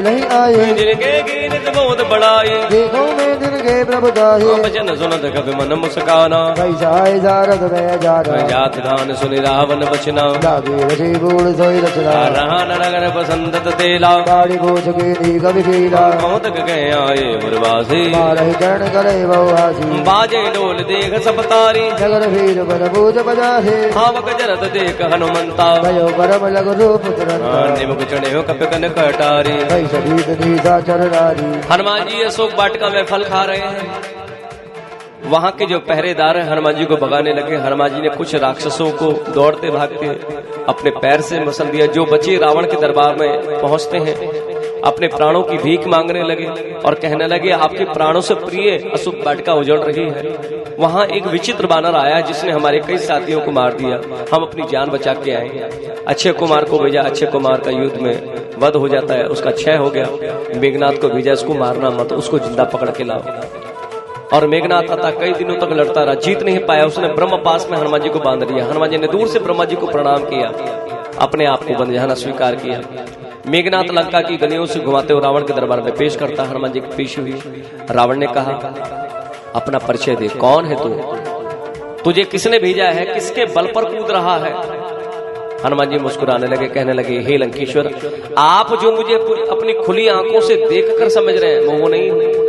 नहीं आए जिनके कीनत बहुत बड़ाए देखो मैं दिन के प्रभु दाहे वचन सुनत कभी मन मुस्काना कैसाए जारद में जारा जात दान सुनि रावण बचना लागे रसी बूढ़ सोई रचना रहान नगर पसंदत तेला गाड़ी बोझ के दी कवि खेला कौतक गए आए उर्वासी मारहि चरण करे बहुआसी बाजे डोल देख सब तारी नगर वीर बन बोझ बजाहे आवक जरत देख हनुमंता भयो परम लग रूप तुरंता निमुख चढ़े कप कन कटारी कई सभी नीता चरनारी हनुमान जी अशोक वाटिका में फल खा रहे हैं। वहां के जो पहरेदार हैं हनुमान जी को भगाने लगे। हनुमान जी ने कुछ राक्षसों को दौड़ते भागते अपने पैर से मसल दिया। जो बचे रावण के दरबार में पहुंचते हैं अपने प्राणों की भीख मांगने लगे और कहने लगे आपके प्राणों से प्रिय अशुभ वाटिका उजड़ रही है। वहां एक विचित्र बानर आया जिसने हमारे कई साथियों को मार दिया। हम अपनी जान बचा के आए। अक्षय कुमार को भेजा। अक्षय कुमार का युद्ध में वध हो जाता है, उसका क्षय हो गया। मेघनाथ को भेजा, उसको मारना मत, उसको जिंदा पकड़ के लाओ। और मेघनाथ आता कई दिनों तक लड़ता रहा, जीत नहीं पाया। उसने ब्रह्म पास में हनुमान जी को बांध दिया। हनुमान जी ने दूर से ब्रह्मा जी को प्रणाम किया, अपने आप को बंधना स्वीकार किया। मेघनाथ लंका की गलियों से घुमाते हुए रावण के दरबार में पेश करता। हनुमान जी की पेश हुई। रावण ने कहा अपना परिचय दे, कौन है तू? तुझे किसने भेजा है? किसके बल पर कूद रहा है? हनुमान जी मुस्कुराने लगे, कहने लगे हे लंकेश्वर, आप जो मुझे अपनी खुली आंखों से देखकर समझ रहे हैं वो नहीं हूं।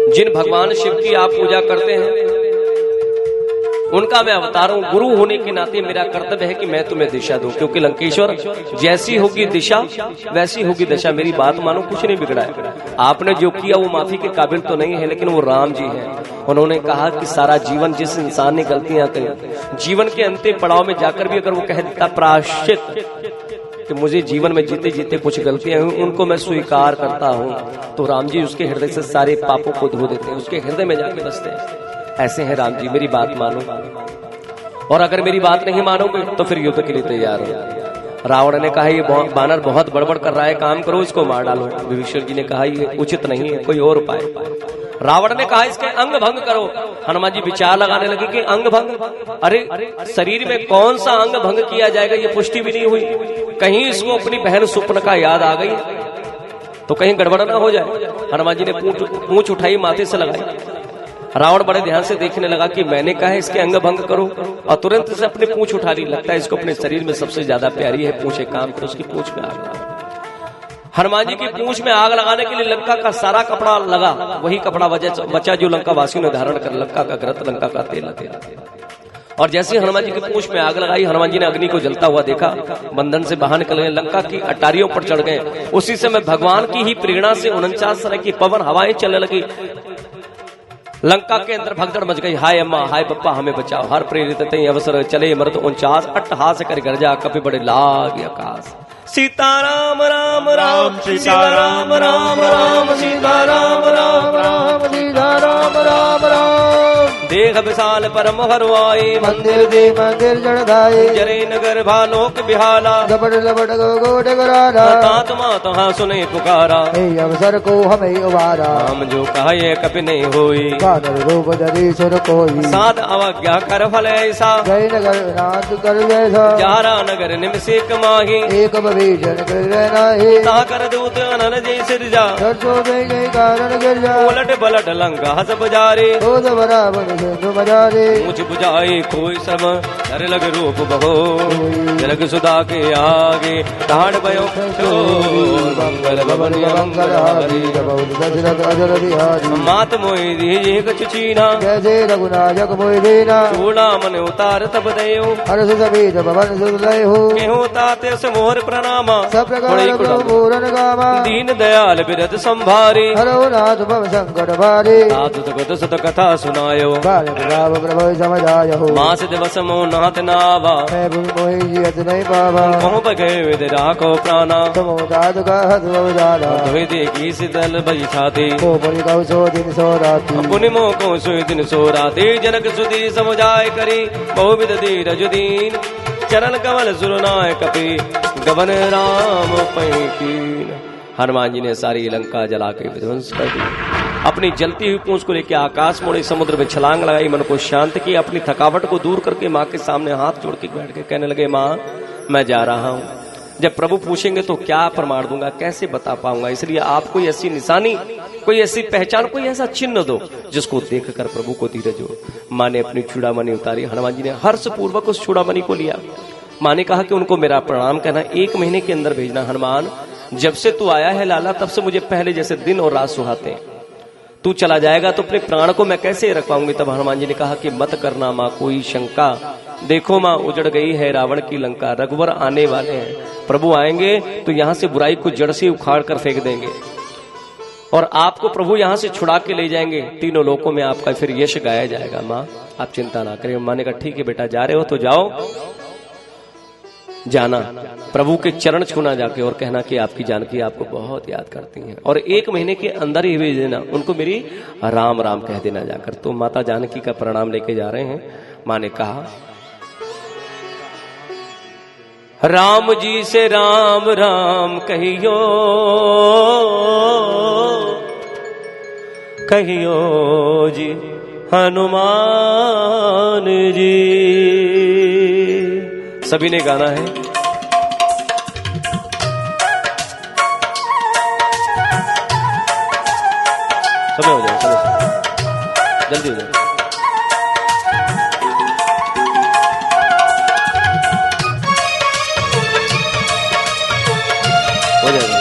जिन भगवान शिव की आप पूजा करते हैं उनका मैं अवतार हूं। गुरु होने के नाते मेरा कर्तव्य है कि मैं तुम्हें दिशा दूं, क्योंकि लंकेश्वर जैसी होगी दिशा वैसी होगी दशा। मेरी बात मानो, कुछ नहीं बिगड़ा है। आपने जो किया वो माफी के काबिल तो नहीं है, लेकिन वो राम जी हैं। उन्होंने कहा कि सारा जीवन जिस इंसान ने गलतियां करी, जीवन के अंतिम पड़ाव में जाकर भी अगर वो कह देता प्रायश्चित कि मुझे जीवन में जीते जीते कुछ गलतियां हुई, उनको मैं स्वीकार करता हूं, तो राम जी उसके हृदय से सारे पापों को धो देते हैं, उसके हृदय में जाके बसते हैं। ऐसे हैं राम जी, मेरी बात मानो, और अगर मेरी बात नहीं मानोगे तो फिर युद्ध के लिए तैयार हो। रावण ने कहा ये बानर बहुत बड़बड़ कर रहा है, काम करो इसको मार डालो। विभीषण जी ने कहा ये उचित नहीं है, कोई और उपाय। रावण ने कहा इसके अंग भंग करो। हनुमान जी विचार लगाने लगे कि अंग भंग, अरे शरीर में कौन सा अंग भंग किया जाएगा, ये पुष्टि भी नहीं हुई। कहीं इसको अपनी बहन सुपनका याद आ गई। तो कहीं गड़बड़ ना हो जाए। हनुमान जी ने पूंछ उठाई, माथे से लगाई। रावण बड़े ध्यान से देखने लगा कि मैंने कहा इसके अंग भंग करो, और तुरंत से अपनी पूंछ उठा ली। लगता है इसको अपने शरीर में सबसे ज्यादा प्यारी है पूंछ, एक काम करो उसकी पूंछ में आग लगा। हनुमान जी की पूंछ में आग लगाने के लिए लंका का सारा कपड़ा लगा, वही कपड़ा बचा जो लंका वासियों ने धारण कर, लंका का घृत, लंका का तेल। और जैसे हनुमान जी की पूंछ में आग लगाई, हनुमान जी ने अग्नि को जलता हुआ देखा, बंधन से बाहर निकल गए, लंका की अटारियों पर चढ़ गए। उसी समय भगवान की ही प्रेरणा से 49 तरह की पवन हवाएं चलने लगी। लंका के अंदर भगदड़ मच गई। हाय अम्मा, हाय पप्पा, हमें बचाओ। हर प्रेरित तई अवसर चले मरत 49 अट्टहास कर गर्जा, कपि बड़े लाग आकाश। सीताराम राम राम सीताराम राम राम सीताराम राम राम सीताराम राम राम। देख विशाल परम हरवाई, मंदिर दे मंदिर जड़दाई, जरे नगर भालोक बिहाला, लबड़ लबड़ गोड गोरारा, तात माता सुने पुकारा, हे अवसर को हमें उबारा। हम जो कहा ये कभी नहीं होई, वानर रूप धरी सुर कोई, साध अवज्ञा कर फल ऐसा, जय नगर नाथ कर जैसा, जारा नगर निमसेक माही, एक भीषण कर नाही, साकर दूत अनन जय सिरजा, सरसों में जय कारण गिरजा, उलट बलट लंका हस बजारे, दूध बराबर सिंधु बजारे, मुझ बुझाए कोई सब डर लग रूप बहो, जलग सुधा के आगे ताड़ भयो मंगल भवन मंगल हारी, दशरथ अजर बिहारी, मात मोहि दीजे कछु चीना, जैसे रघुनायक मोहि दीना, चूड़ा मन उतार तब दयो, हर्ष समेत भवन सुध लय हो, केहू ताते से मोहर प्रणामा, सब प्रकार पूरन गामा, दीन दयाल बिरद संभारी, हरो नाथ भव संकट भारी, साधु गत सत कथा सुनायो, राम प्रभु समझाय हो, मास दिवस मो नाथ नावा, मैं भूमि मोहि जियत नहीं पावा, कहूँ बगे विद राखो प्राणा, तुमो दादु का हद जाना, धोई देखी शीतल बई छाती, को बलि कौ सो दिन सो राती, पुनि मोह को सोई दिन सो राती, जनक सुधी समुझाय करी बहुविध धीरज दीन, चरण कमल सुरनाय कपि गबन राम पै कीन। हनुमान जी ने सारी लंका जला के विध्वंस कर दी। अपनी जलती हुई पूंछ को लेकर आकाश मोड़े, समुद्र में छलांग लगाई, मन को शांत किया, अपनी थकावट को दूर करके माँ के सामने हाथ जोड़ के बैठ के कहने लगे, माँ मैं जा रहा हूँ। जब प्रभु पूछेंगे तो क्या प्रमाण दूंगा, कैसे बता पाऊंगा, इसलिए आप कोई ऐसी निशानी, कोई ऐसी पहचान, कोई ऐसा चिन्ह दो जिसको देखकर प्रभु को धीरज हो। माँ ने अपनी चूड़ामणि उतारी, हनुमान जी ने हर्ष पूर्वक उस चूड़ामणि को लिया। माँ ने कहा कि उनको मेरा प्रणाम कहना, 1 महीने के अंदर भेजना। हनुमान जब से तू आया है लाला, तब से मुझे पहले जैसे दिन और रात सुहाते हैं। तू चला जाएगा तो अपने प्राण को मैं कैसे रख पाऊंगी। तब हनुमान जी ने कहा कि मत करना माँ कोई शंका, देखो माँ उजड़ गई है रावण की लंका, रघुवर आने वाले हैं, प्रभु आएंगे तो यहाँ से बुराई को जड़ से उखाड़ कर फेंक देंगे और आपको प्रभु यहाँ से छुड़ा के ले जाएंगे, तीनों लोकों में आपका फिर यश गाया जाएगा। माँ आप चिंता ना करें। माँ ने कहा ठीक है बेटा, जा रहे हो तो जाओ, जाना प्रभु के चरण छूना जाके और कहना कि आपकी जानकी आपको बहुत याद करती हैं, और 1 महीने के अंदर ही भेज देना उनको, मेरी राम राम कह देना जाकर। तो माता जानकी का प्रणाम लेके जा रहे हैं। माँ ने कहा राम जी से राम राम कहियो, कहियो जी हनुमान जी। सभी ने गाना है। समय हो जाए, जल्दी हो जाए। हो जाएगा।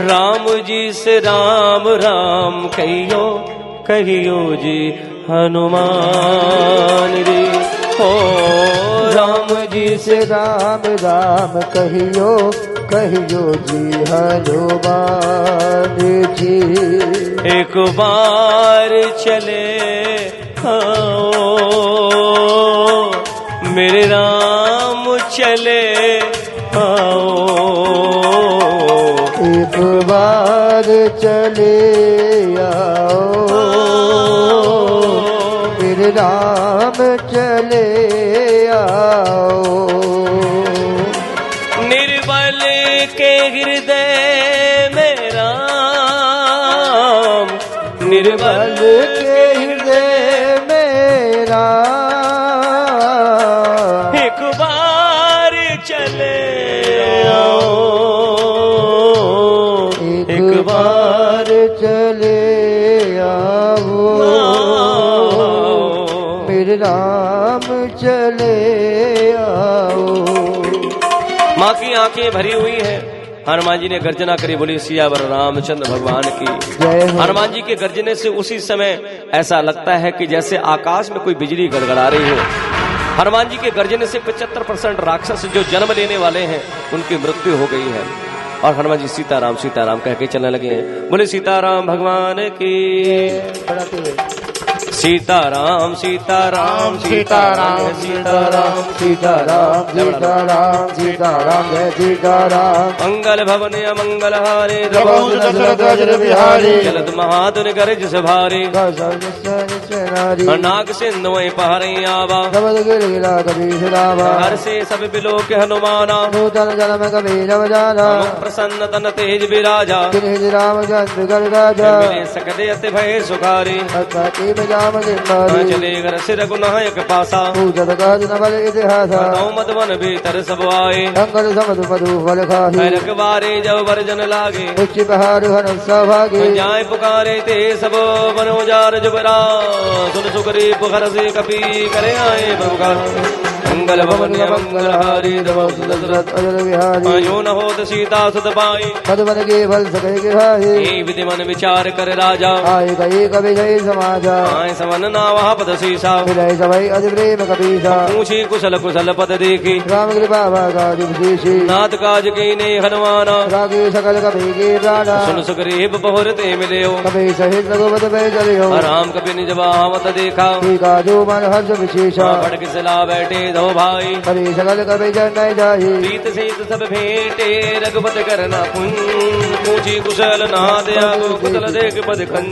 राम जी से राम राम कहियो, कहियो जी हनुमान रे। हो राम जी से राम राम कहियो, कहियो जी हनुमान जी। एक बार चले आओ मेरे राम चले आओ, एक बार चले आओ मेरे राम चले आओ। निर्बल के हृदय में राम, निर्बल के हृदय में राम, श्री राम चले आओ। माँ की आंखें भरी हुई है। हनुमान जी ने गर्जना करी, बोली सियावर रामचंद्र भगवान की जय हो। हनुमान जी के गर्जने से उसी समय ऐसा लगता है कि जैसे आकाश में कोई बिजली गड़गड़ा रही हो। हनुमान जी के गर्जने से 75% राक्षस जो जन्म लेने वाले हैं उनकी मृत्यु हो गई है। और हनुमान जी सीताराम सीताराम कह के चलने लगे हैं। बोले सीताराम भगवान की सीताराम सीताराम सीताराम सीताराम सीताराम सीताराम सीताराम जय सीताराम। मंगल भवन मंगल हारे दशरथ अजर बिहारी जलद महादुन गर्ज से भारी नारी नाग सिंधु पहरे आवा सबद गिर गिरा कभी सुनावा। हर से सब बिलो के हनुमाना नूतन जन्म कभी नव जाना। प्रसन्न तन तेज विराजा श्री रामचंद्र कर राजा। मिले सकदे अति भय सुखारी की बजाम दिमारी। चले घर से रघुनायक पासा पूजत काज न बल इतिहासा। मधुवन भीतर सब आए अंगद समद मधु फल खाही। रखबारे जब वर्जन लागे उच्च बहार हन सभागे। जाय पुकारे ते सब बनोजार जुबरा सुन सुकरी पुखर से कपी करे आए प्रभु मंगल भवन मंगल हारी दशरथ अजर बिहारी। जो न होत सीता सुत पाई मधुबन के फल सके के भाई। विधि मन विचार कर राजा आय कई कवि जय समाजा। आय सवन नावा पद सीसा विलय सभई अति प्रेम कपीसा। पूछी कुशल कुशल पद देखी राम कृपा काज विशेषी। नाथ काज कीने हनुमाना रागे सकल कपि के प्राणा। सुन सुग्रीव बहुरते मिलियो कपि सहित रघुपति पे चलियो। राम कपि निज बावत देखा काजो मन हर्ष विशेषा। फटक सिला बैठे दो भाई हरि सकल कपि जन जाहि। प्रीत सहित सब भेंटे रघुपत करना पूछी कुशल नाथ आगो कुशल देख पद खन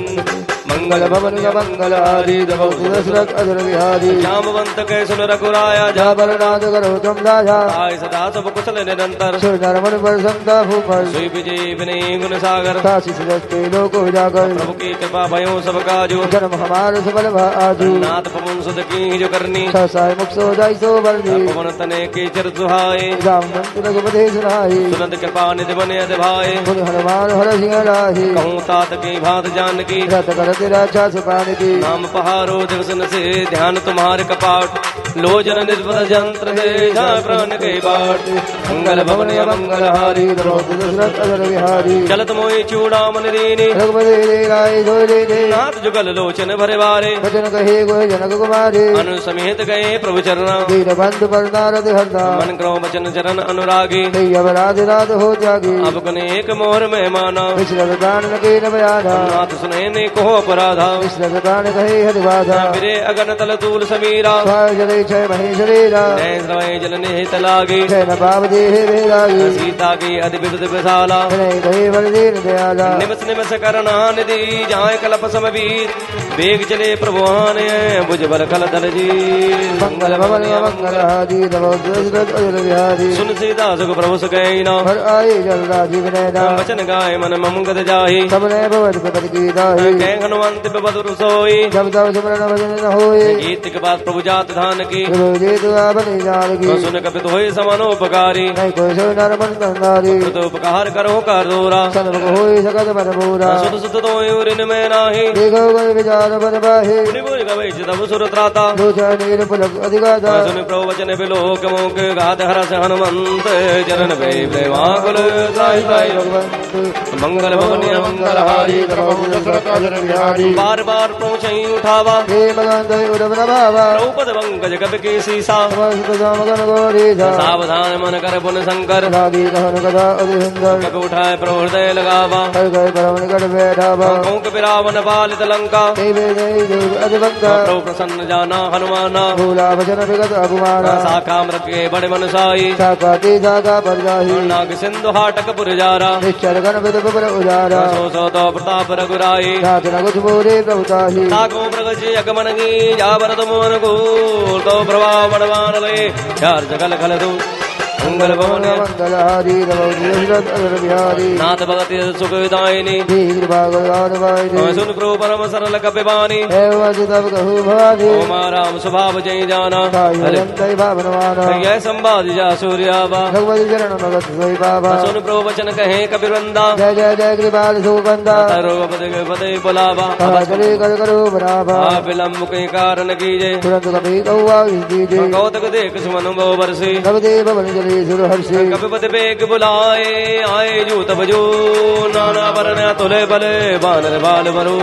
मंगल भवन मंगल हारी दशरथ अजर बिहारी। जामवंत कै सुन रघुराया जा जाबर नाथ करो तुम राजा। आय सदा सब कुशल निरंतर सुर नर मन पर संता भूपर। सुई विजय विनय गुण सागर सासी सजते लोक उजागर। प्रभु की कृपा भयो सब काजो जन्म हमार सबल आजू। नाथ पवन सुध की जो करनी सहसाय मुख सो जाय सो बरनी। पवन तने के चर सुहाए राम मंत्र रघुपति सुनाई। सुनंद कृपा निधि बने अध भाई गुण हनुमान हर सिंह राही। कहूँ तात की भात जान की रत कर तेरा छाछ पान की। नाम पहारो जगसन से ध्यान तुम्हारे कपाट लोचन निर्बल जंत्र दे जाय प्राण के बाट मंगल भवन मंगल हारी दशरथ अजर बिहारी। चलत मोहि चूड़ामन दीनी रघुपति दे राय धोय दे। नाथ जुगल लोचन भरे बारे वचन कहे गोय जनक कुमारी। अनु समेत गए प्रभु चरण दीन बंधु पर नारद हरदा। मन करो वचन चरण अनुरागी अवराध राध हो जागी। अब कने एक मोहर में माना विश्रम प्राण लगे न बयाना। नाथ सुने ने कहो अपराधा विश्रम प्राण कहे हरि बाधा। फिरे अगन तल तूल समीरा स्वाय जले क्षय मही शरीरा। नैन समय जल निहित लागे क्षय न पाप देह बेरागी। सीता की अति विविध विशाला विनय कहे बल दीन दयाला। निमस निमस करना निधि जाय कलप समवीर वेग चले प्रभु आने बुझ बल कल दल जी मंगल भवन मंगल हारी दशरथ अजर बिहारी। सुन सीता सुख प्रभु सुगई ना हर आए जल राजीव नैना। वचन गाय मन ममुगत जाहि सबने भवन पद की दाही। कह हनुमंत बदुर सोई जब तब सिमरन भजन न होए। गीत के बाद प्रभु जात धान की जी दुआ बनी जान की। सुन कपित होय समानोपकारी नहीं कोई सो नर मन बंधारी। तो उपकार करो कर दोरा सन्मुख होई सकत मन पूरा। सुत सुत तो ऋण में नाही देखो कोई विचार बन बाहे। निबुज गवै तब सुर त्राता लोचा नीर पुलक अधिगाता। सुन प्रभु वचन बिलोक मोक गात हरस हनुमंत चरण पे प्रेमाकुल त्राहि त्राहि भगवंत मंगल भवन मंगल हारी दशरथ अजर बिहारी। बार बार पहुँचई उठावा हे भगवंत उड़ब न बाबा। द्रौपद पंकज कपि के सीसा समस्त समगन गोरी था। सावधान मन कर पुन शंकर लागी कहन कथा अति सुंदर। कपि उठाए प्रभु हृदय लगावा हर गए परम निकट बैठावा। कौक विरावन पालित लंका हे वेदई देव अधिभक्ता। प्रभु प्रसन्न जाना हनुमाना भूला वचन विगत अकुमारा। शाखा मृगे बड़े मन साई शाखाती शाखा पर जाही। नाग सिंधु हाटक पुरजारा निश्चर गण विद पर उजारा। सो तो प्रताप रघुराई नाथ न कुछ बोले प्रभुताही। ताको प्रगति अगमन की जाबर तुम अनुकूल तो प्रभाव बड़वान ले चार जगल खल दू मंगल भवन मंगलहारी नमो दशरथ अजर बिहारी नाथ भगति सुखदायिनी कृपा गुरुदान सुन प्रो परम सरल कपिवानी तब कहू भवानी ओम राम स्वभाव जय जाना भावनवान जय संवाद जा सूर्याबा भगवती चरण भगत सोई बाबा सुन प्रो वचन कहे कपिवृंदा जय जय जय कृपाल सुगंधा पदे बुलावा चले कर करो बराबा विलम्ब के कारण कीजे तुरंत कपि कौआ कीजे कौतक देख सुमन गो बरसी सब देव बन चले सुर हर्षि कपिपति बेग बुलाए आए जू तब जो नाना वरण तुले बले बानर बाल बरो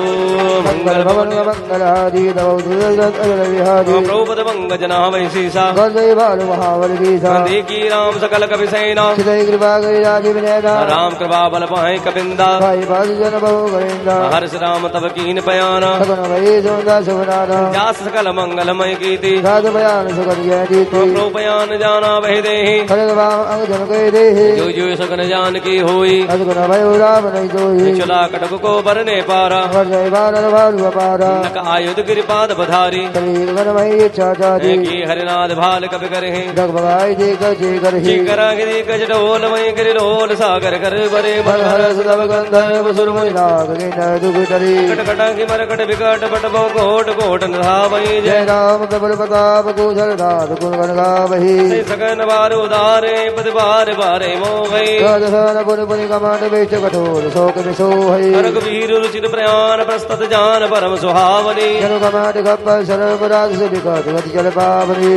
मंगल भवन मंगलहारी नमो दशरथ अजर बिहारी प्रभुपद मंग जना वै सीसा गजय भानु महाबल गीसा देखी राम सकल कपि सेना चितय कृपा गई राजीव नैना राम कृपा बल पाए कपिंदा भाई बाज जन बहु गरेंदा हर्ष राम तब कीन पयाना सगन भई सोंदा सुभनाना जास सकल मंगलमय कीति राज बयान सुगन जय दीति प्रभु बयान जाना वह देहि खड़ग वाम अंग जन कह देहि जो जो सगन जान की होई अजगुन भयो राम नहीं दोहि चला कटक को बरने पारा वर्जय बानर भालु अपारा नक आयुध गिरिपाद बधारी शरीर मन मही इच्छा चारी की हरिनाथ भाल कपि करे जग भगाई दे कर जे करहि करा गिरी गज ढोल मई गिरि लोल सागर कर बरे मन हरस तब गंधर्व सुरमुनि नाग के न दुख डरी कटकटा की मरकट विकट बट बो कोट कोट नधावई जय जय राम प्रबल प्रताप कुशल दास गुण गण गावहि सगन बार उदारे पद बार बारे मोहई सन पुन पुनि कमांड बेच कठोर शोक विसोहि करक वीर रुचिर प्रयाण प्रस्तत जान परम सुहावनी जनु कमांड गप सर्व राज से विकट गति चल पावनि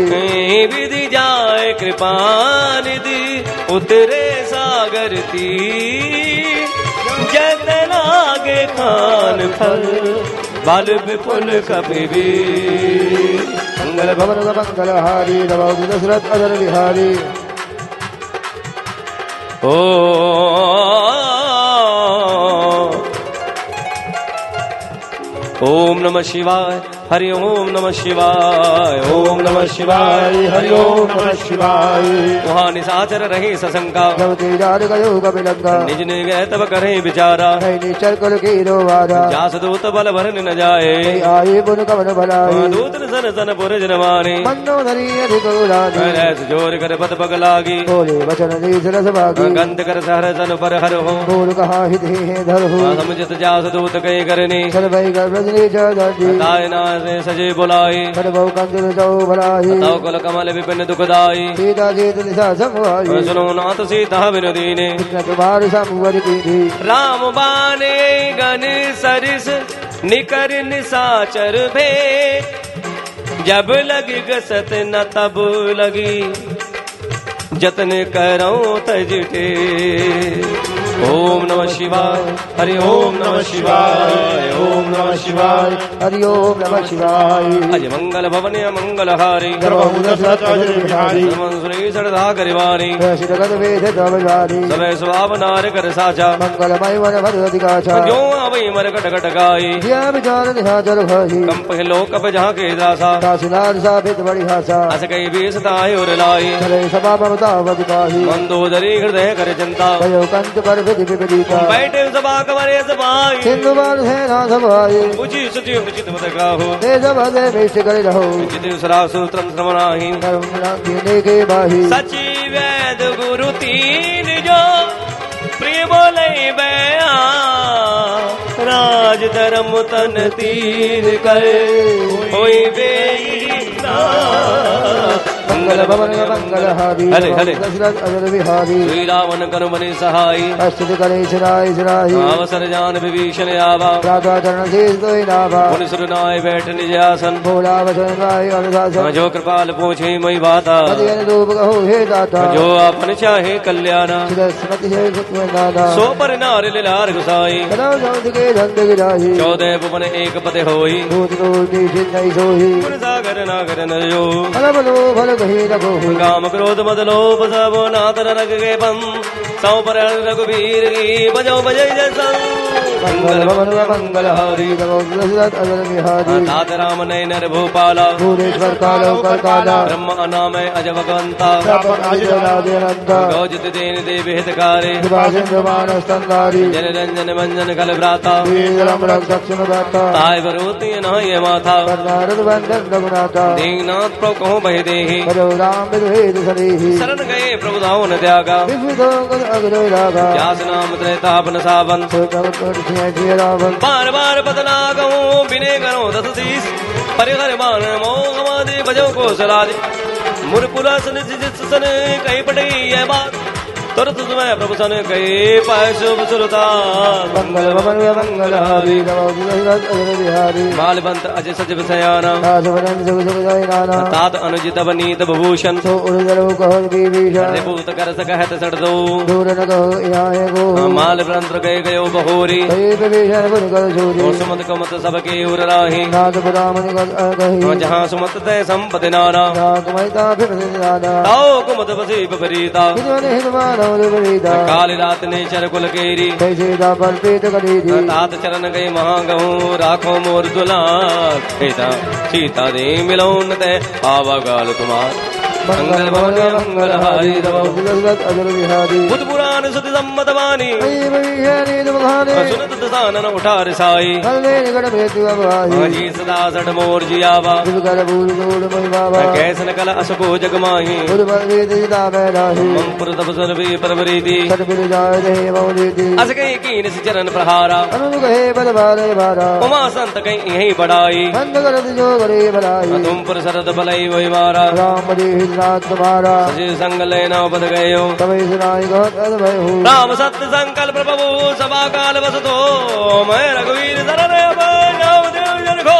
विधि जाय कृपा निधि उतरे सागर तीर जत लागे खान फल बाल विपुल कपिवीर मंगल भवन मंगलहारी नमो दशरथ अजर बिहारी ओ ओम नमः शिवाय हरि ओम नमः शिवाय ओम नमः शिवाय हरि ओम नमः शिवाय वहाँ निशाचर रहे सशंका जब तेजार गयो कपिलंगा निज ने गए तब करे विचारा है निश्चर कुल की रोवारा जास दूत बल भरन न जाए आये पुन कवन भलाई दूत सन सन पुर जनमाने मंदोदरी अधिक उलानी ऐस जोर कर पद पग लागी बोले वचन दीस रस भागी गंध कर सहर सन पर हर हो बोल कहा हित है धर हो समुचित जास दूत कई करनी चल भई कर ब्रजनी चौधरी दायना से सजे बुलाई कर बहु कंदिल जाओ भलाई तव कुल कमल विपिन दुखदाई सीता जीत निशा समवाई सुनो नाथ सीता विनोदीने कृष्ण तुम्हार समवर की थी राम बाने गन सरिस निकर निसाचर भे जब लगी गसत न तब लगी जतन करो तजटे ओम नमः शिवाय हरि ओम नमः शिवाय ओम नमः शिवाय हरि ओम नमः शिवाय अज मंगल भवन मंगल हारी प्रभु दशरथ अजर बिहारी श्री श्रद्धा करिवारी शिरगत वेद तवजारी सबे स्वभाव नार कर साचा मंगलमय वन भगवती काचा जो आवई मर कट कट गाई जिया विचार निशाचर भाई कंप लोक कप जहाँ के दासा काशिनार साबित बड़ी हासा अस कई बीसताय और लाई चले सभा ममता वदिकाही मंदोदरी हृदय कर चिंता भयो कंत पर विधि विपरीता बैठे सभा कमरे सभाई सिंधु बाल सेना सभाई उची सुचि उचित मत गाहो ते सब दे मिष्ट कर रहो उचित सरा सूत्रम श्रवणाहि कर्म देने के बाही सची वेद गुरु तीन जो प्रिय बोले बया राज धर्म तन तीन कर होई बेईता मंगल भवन मंगल हारी हरे हरे दशरथ अजर बिहारी श्री रावण कर बने सहाई अस्तुत करे सिराई सिराही अवसर जान विभीषण आवा राधा चरण शीष दोई नाभा मुनि सुर नाय बैठ निज आसन भोला वचन गाय अनुशासन जो कृपाल पूछे मई बाता अध्ययन रूप कहो हे दाता जो अपन चाहे कल्याणा स्मृति है सुत्व नाना सो पर नार लार गुसाई कदम जौत के धंध गिराही 14 भुवन एक पते होई भूत रोग निश्चित नहीं सोही गुण सागर नागर न जो फल बलो फल कही रखो काम क्रोध मद लोभ सब नाथ रग के बम सौ पर रघुवीर की बजो बजय जसन मंगल भवन मंगल हारी नमो दशरथ अजर बिहारी तात राम नय नर भूपाला भूरेश्वर कालो कर काला ब्रह्मा नाम अज भगवंता गौजित देन देव हितकारे कृपासिंधुमान स्तंधारी जन रंजन मंजन कल भ्राता वीरम रक्षण दाता ताय वरोति नाय माथा नारद वंदन रघुनाथा दीनाथ प्रो कहो बह देहि करो राम विद्वेद सरीहि शरण गए प्रभु दाओ न त्यागा विविधो गद अग्रो रागा व्यास नाम त्रैतापन सावन रावण बार बार बदला गऊं बिने करो दस शीस परिहर मान मोह मादे बजो को सलादे मुरपुला सन जिस सन कहीं पटई है बात तुरंत तुम्हें प्रभु सन कहे पाय शुभ सुरता मंगल भवन मंगल हरि बिहारी मालवंत अजय सचिव सयाना दासवदन सुख सुख जय नाना तात अनुजित बनीत भूषण सो उर्जल कहो विभीषण रिपूत कर सकहत सड़ दो दूर न कहो यहाँ गो माल प्रंत्र गए गयो बहोरी विभीषण बुन कर सूरी सुमत कमत सबके उर राही नाथ ब्राह्मण कही जहाँ सुमत तय संपति नाना नाथ महिता फिर दादा ताओ कुमत बसी बपरीता हितवन हितमान विपरीता काली रात ने चर कुल केरी कैसे दा पर पेट करी दी तात चरण गए महागहूँ राखो मोर दुलार सीता दे मिलौन ते आवागाल तुम्हार मंगल भवन मंगल हारी अजर बिहारी बुध पुराण सुति सम्मत वाणी बखाने सुनत दसानन उठार साई कल्ले निकट भेतु अभाई जी सदा सठ मोर जियावा कर भूल दूर मई बाबा कैसन कल असको जगमाही बुध बल वेद जिता बैराही मम पुर तप सर्वे परवरीति सट बिल जाय रहे मौलीति अस कहीं कीन से चरण प्रहारा अनु कहे बल बारे बारा उमा संत कहीं यही बड़ाई बंद कर जो करे भलाई तुम पुर सरद भलई वही मारा राम देहि नाथ तुम्हारा सजीव संग लेना बद गयो तबै सुनाई गत भय हो राम सत्य संकल्प प्रभु सभा काल बसतो मैं रघुवीर शरण नाम देव जन को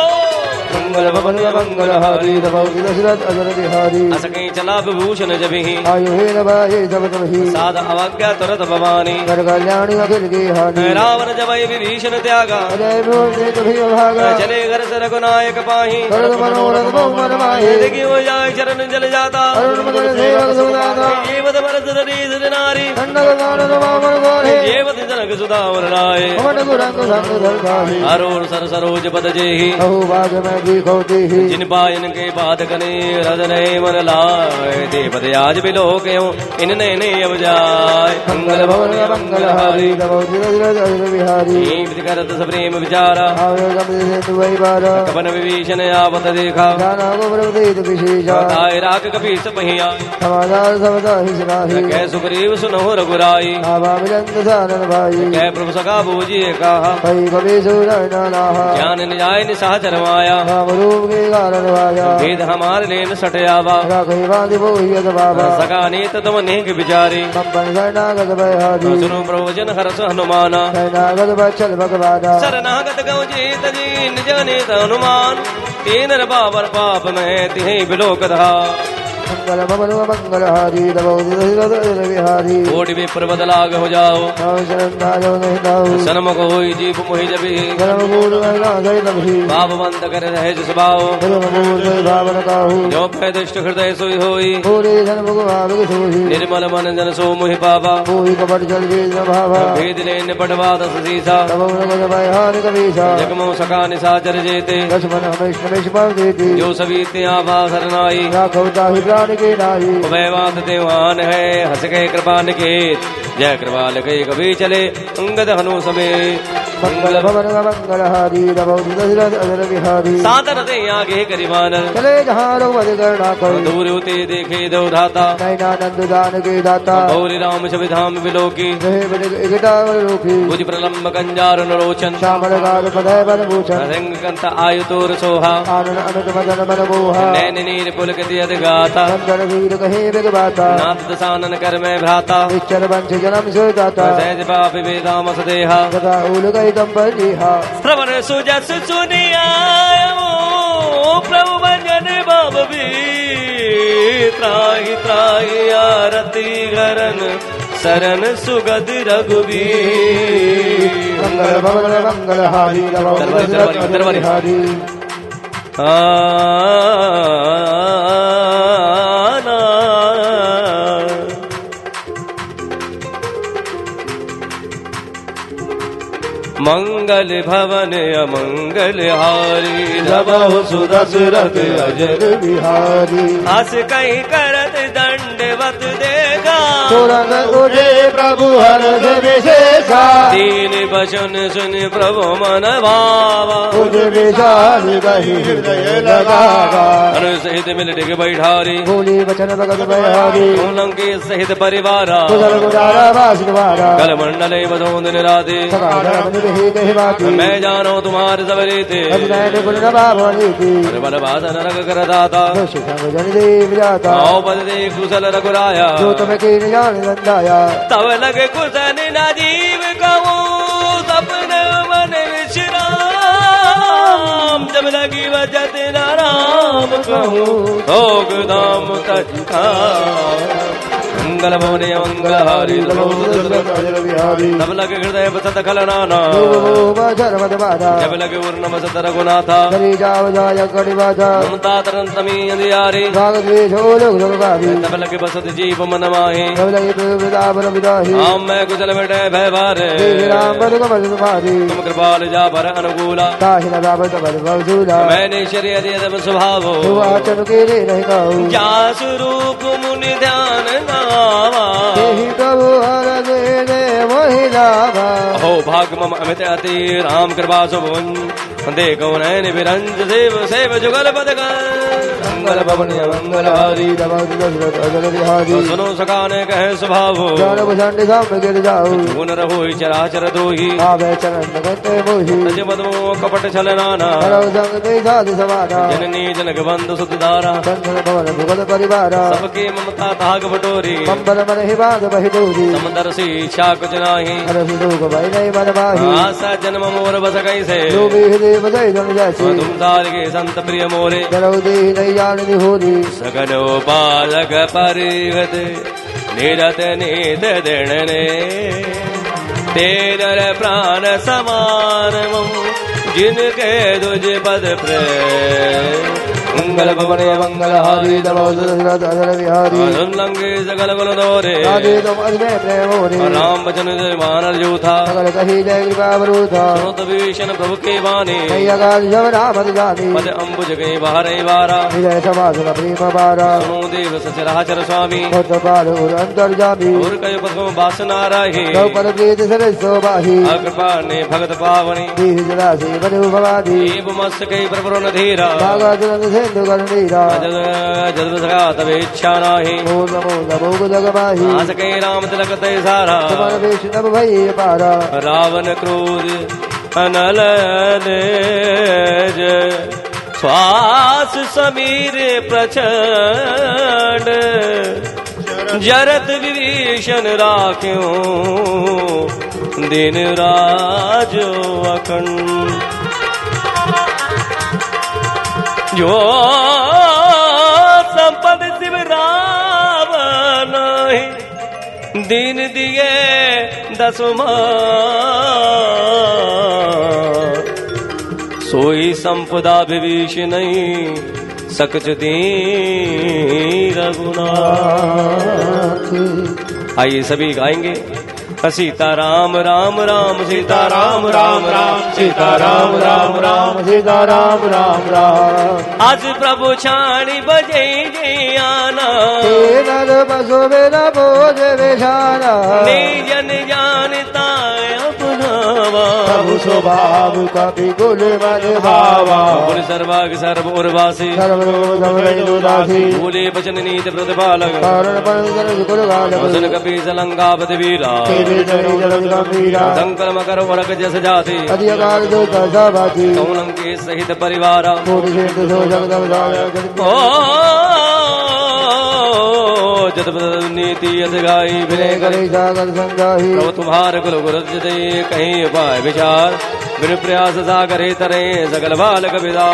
मंगल भवन मंगल हारी दबौति दशरथ अजर बिहारी अस कहीं चला विभूषण जबिहि आयु हे नभाये सब तमहि साध अवज्ञा तुरत भवानी कर कल्याणी अखिल की हानि रावण जबई विभीषण त्यागा अजय बोल दे तभी भागा चले घर से रघुनायक पाही कर मनोरथ बहु मन माहे देखी हो जाए चरण जल जाता अरुण मगन सेवक सुदाता जीवत भरत रीस नारी खंडक गानन वामन गोरे जीवत जनक सुदावर राय पवन गुरंग संग धरताहि अरोर सर सरोज पद जेहि बहु भाग में की खोती ही जिन पायन के बाद कने हृदय मन लाए देवत आज बिलो क्यों इन नैने अब जाय मंगल भवन मंगल हारी दबौति दशरथ अजर बिहारी जीवित करत सप्रेम विचारा आवरे गम से दुवई बारा कपन विभीषण आवत देखा जाना को प्रवृत्ति विशेषा ताय राग कपि सपहिया समाचार सबदा ही सुनाही कह सुग्रीव सुनहु रघुराई आवा मिलंत सानन भाई कह प्रभु सखा बूझिए कहा कई कवि सुरन नाहा ज्ञान निजाय निसाह चरमाया राम रूप के कारण वाया वेद हमार लेन सटयावा राखी बांधि बोहियत बाबा सगा नेत तुम नेक विचारी कंपन शरणागत भयहारी सुनो प्रभुजन हरस हनुमाना शरणागत बचल भगवाना शरणागत गौ जीत जी निज नेत हनुमान तीन बाबर पाप में तिहि बिलोकधा मंगल भवन मंगल हारी दबौति दशरथ अजर बिहारी कोटि विप्र बदलाग हो जाओ नाम शरण नायो नहीं दाऊ सनमुख होई जीव मोहि जबि धर्म मूल महिला सहित भी पाप बंद कर रहे जिसबाओ धर्म मूल से भावन काहू जो भय दुष्ट हृदय सोई होई पूरे धन भगवान सोही निर्मल मन जन सो मोहि पावा मोहि कपट जल वेद भावा भेद लेन पटवा दस सीसा तब उन भयहार कवीसा जगमो सका निसाचर जेते लक्ष्मण हमेश नमेश पाव देती जो सभी ते आभा सरनाई राखो ताहि प्राण के नाही उभयवाद देवान है हस गए कृपा निकेत जय कृपाल गए कभी चले अंगद हनु समेत मंगल भवन मंगल हारी दबौति दशरथ अजर बिहारी साधन दे आगे करिमानर चले जहाँ रघुपति करना कर दूर होते देखे दो धाता नैनानंद दान के दाता गौरी राम छविधाम विलोकी रहे बड़े इकटा रोखी भुज प्रलम्ब कंजार नरोचन श्यामल गाल पदय बन भूषण रंग कंत आयुतोर सोहा आनन अनट मदन मन मोहा नैन नीर पुलकति अध गाता कंदर वीर कहे बिग बाता नाथ दसानन कर में भ्राता निश्चर वंश जन्म से दाता सहज पापि वेदामस देहा सदा उल गई कंपनी हा श्रवण सुजस सुनिया प्रभु भजन बाब भी त्राहि त्राहि आरती गरन शरण सुगद रघुवीर मंगल भवन मंगल हारी दबौति दशरथ अजर बिहारी मंगल भवन अमंगल हारी जबहु सुदशरथ अजर बिहारी हस कई करत दंडवत देखा तुरंत उठे प्रभु हर्ष विशेषा दीन बचन सुन प्रभु मन भावा तुझ विचार कही हृदय लगावा अनु सहित मिल डिग बैठारी बोली वचन भगत बहारी लंके सहित परिवारा कुशल गुजारा वास द्वारा कल मंडले बधोंद निराते मैं जानो तुम्हारे सबरे थे बल बाधन रग कर दाता आओ पद दे कुशल रघुराया जो तुम्हें की जान लंदाया तब लगे कुशन न जीव कहूँ सपने मन विश्राम जब लगी वजत न राम कहूँ भोग दाम तजका मंगल भवन मंगल हारी तब लगे हृदय बसत खलनाना जब लगे उर्न बसत रघुनाथा ममता तरंतमी अंधियारी तब लगे बसत जीव मन माही आम मैं कुशल बैठे भय बारे तुम कृपाल जा पर अनुकूला मैंने शरीर स्वभाव क्या स्वरूप मुनि ध्यान नावा हो भाग मम अमित अति राम कृपा सुभुवन देखो नैन विरंज सेव सेव जुगल पद मंगल भवन मंगल हारी सुनो सकाने कहे स्वभाव गुण रहो चराचर दोही मदमो कपट छल नाना जननी जनक बंधु सुधारा सबके ममता ताग बटोरी समंदर से इच्छा कुछ नाही आशा जन्म मोर बस कैसे तुम साल के संत प्रिय मोरे सगनो बालक परिगत निरत नित दिणने तेरर प्राण समान जिनके तुझ पद प्रेम मंगल भवन मंगल हारी विहारी लंगे सकल गुल दोरे राम वचन मानल जो था सुनत विभीषण प्रभु के वाणी पद अम्बुज गए बाहर बारा सुनो देव सचराचर स्वामी और कय पद्म वासना रही कृपा ने भगत पावनी मस्त कई प्रभु धीरा जद सका तब इच्छा नाही सके राम तिलक ते सारा रावण क्रोध अनल श्वास समीर प्रचंड जरत विभीषण राख्यो दिन राजो अखंड जो संपद शिव रावण दीन दिए दसमा सोई संपदा विभीषण नहीं सकच दीन रघुनाथ। आइए सभी गाएंगे सीता राम राम राम सीता राम राम राम सीता राम राम राम सीता राम राम राम। आज प्रभु छाणी बजे आना बसो मेरा बोझ बेचाना जन जानता अपनावा प्रभु स्वभाव कपि गुल मन भावा बोले सर्वाग सर्व उर्वासी बोले वचन नीत प्रतिपालक वचन कपि सलंगापति वीरा संकल मकर वर्ग जस जाति कौन के सहित परिवारा जत नीति गाई विनय करे प्रभु तुम्हार कुल गुरु कहीं उपाय विचार बिन प्रयास सागरे तरे सकल बालक विदा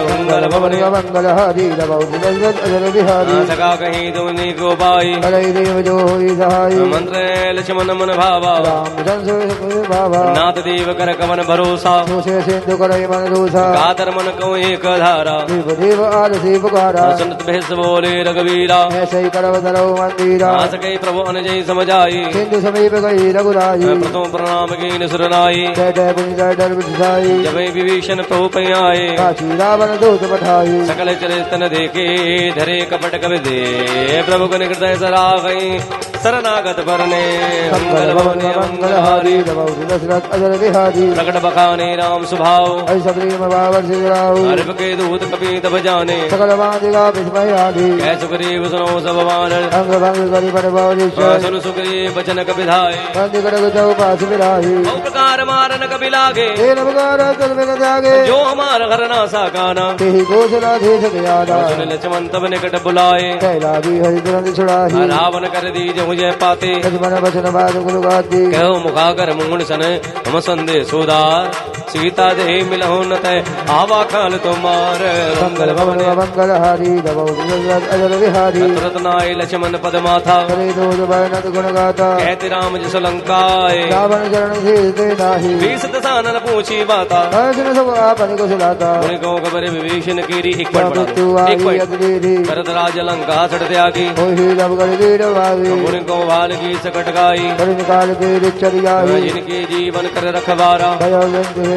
मंगल मंगल भवन मंगल हरि दशरथ अजर बिहारी सका कहीं तुमने को पाई हरि देव जो होई सहाय मंत्र लक्ष्मण मन भावा रामचंद्र बाबा नाथ देव कर कवन भरोसा सुशे सिंधु करई मन रूसा कातर मन को एक धारा देव देव आदि पुकारा सुनत भेष बोले रघुवीरा ऐसे ही करव धरो मंदिरा आस कई प्रभु अनजय समझाई सिंधु समीप गई रघुराई प्रथम प्रणाम की सुरनाई जय जय पुनि जय डर बिसाई जब विभीषण प्रभु पै आए काशी रावण दूत पठाई सकल चरितन देखे धरे कपट कवि दे प्रभु को हृदय सरा गई शरणागत परने मंगल भवन मंगल हारी दशरथ अजर बिहारी प्रकट बखाने राम स्वभाव हरि सबरी बाबर सिराऊ अर्प के दूत कपि तब जाने सकल बांधिका विस्मय आदि कै सुग्रीव सुनो सब वानर अंग भंग करि पर बारिश सुन सुग्रीव बचन कपि धाय बंद कर चौपास बिराही बहु प्रकार मारन कपि लागे हे नमकार तल में जागे जो हमार हरना साकाना तेहि गोसला देश गयाना सुन लक्ष्मण तब निकट बुलाए कैलागी हरि तुरंत छुड़ाही रावण कर दीज मुझे पाते लक्ष्मण बचन बाद गुरु गाती कहो मुखाकर मुंगुण सन हम संदेश उदार सीता दे मिलहु न तय आवा काल तुम्हार मंगल भवन मंगल हारी दशरथ अजर बिहारी तुरत नाय लक्ष्मण पद माथा हरे दूत वर्णत गुण गाता कहते राम जिस लंकाए रावण चरण सीधते नाही बीस दसानन पूछी बाता अर्जुन सब आपन को सुलाता उन्हें कहो खबर विभीषण कीरी एक मृत्यु पॉइंट आई अग्नि भरत राज लंका छड़ त्यागी ओहि लब कर वीर वागी उन्हें कहो भाल की सकट गाई कर निकाल के रिचर आई जिनके जीवन कर रखवारा भयो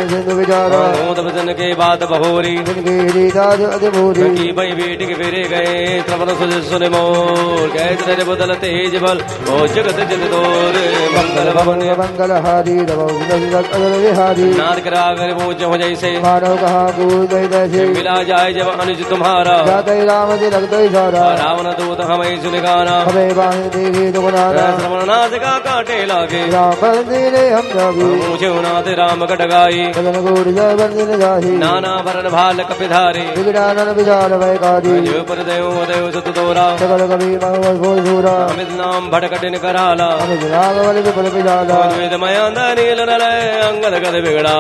सिंधु विचारा मोद भजन के बात बहोरी जिनकी हृदाज अधिभूरी की भाई बेटी के फेरे गए त्रवन सुज सुन मोर कैसे बदल तेज बल ओ जगत जन दोर मंगल भवन मंगल हारी दशरथ अजर बिहारी नाद करागर वो जो जैसे मानव कहा कूद जैसे मिला जाए जब अनुज तुम्हारा जाते राम जी लगते सारा रावण दूत हमें सुनगाना हमें बाहें देखी तो गुनारा श्रवण नाथ का काटे लागे राम बंदी रे हम जागी मुझे नाथ राम कटगाई गगन गोड़ जय बंदी जाही नाना भरण भाल कपिधारे विगड़ानन विचार वैकारी जो पर देव देव सत दोरा सकल कवि महमद भोज सूरा अमित नाम भटकटिन कराला अनुज राघवल विपुल पिजाला वेद मयांदा नील नलय अंगद गद बिगड़ा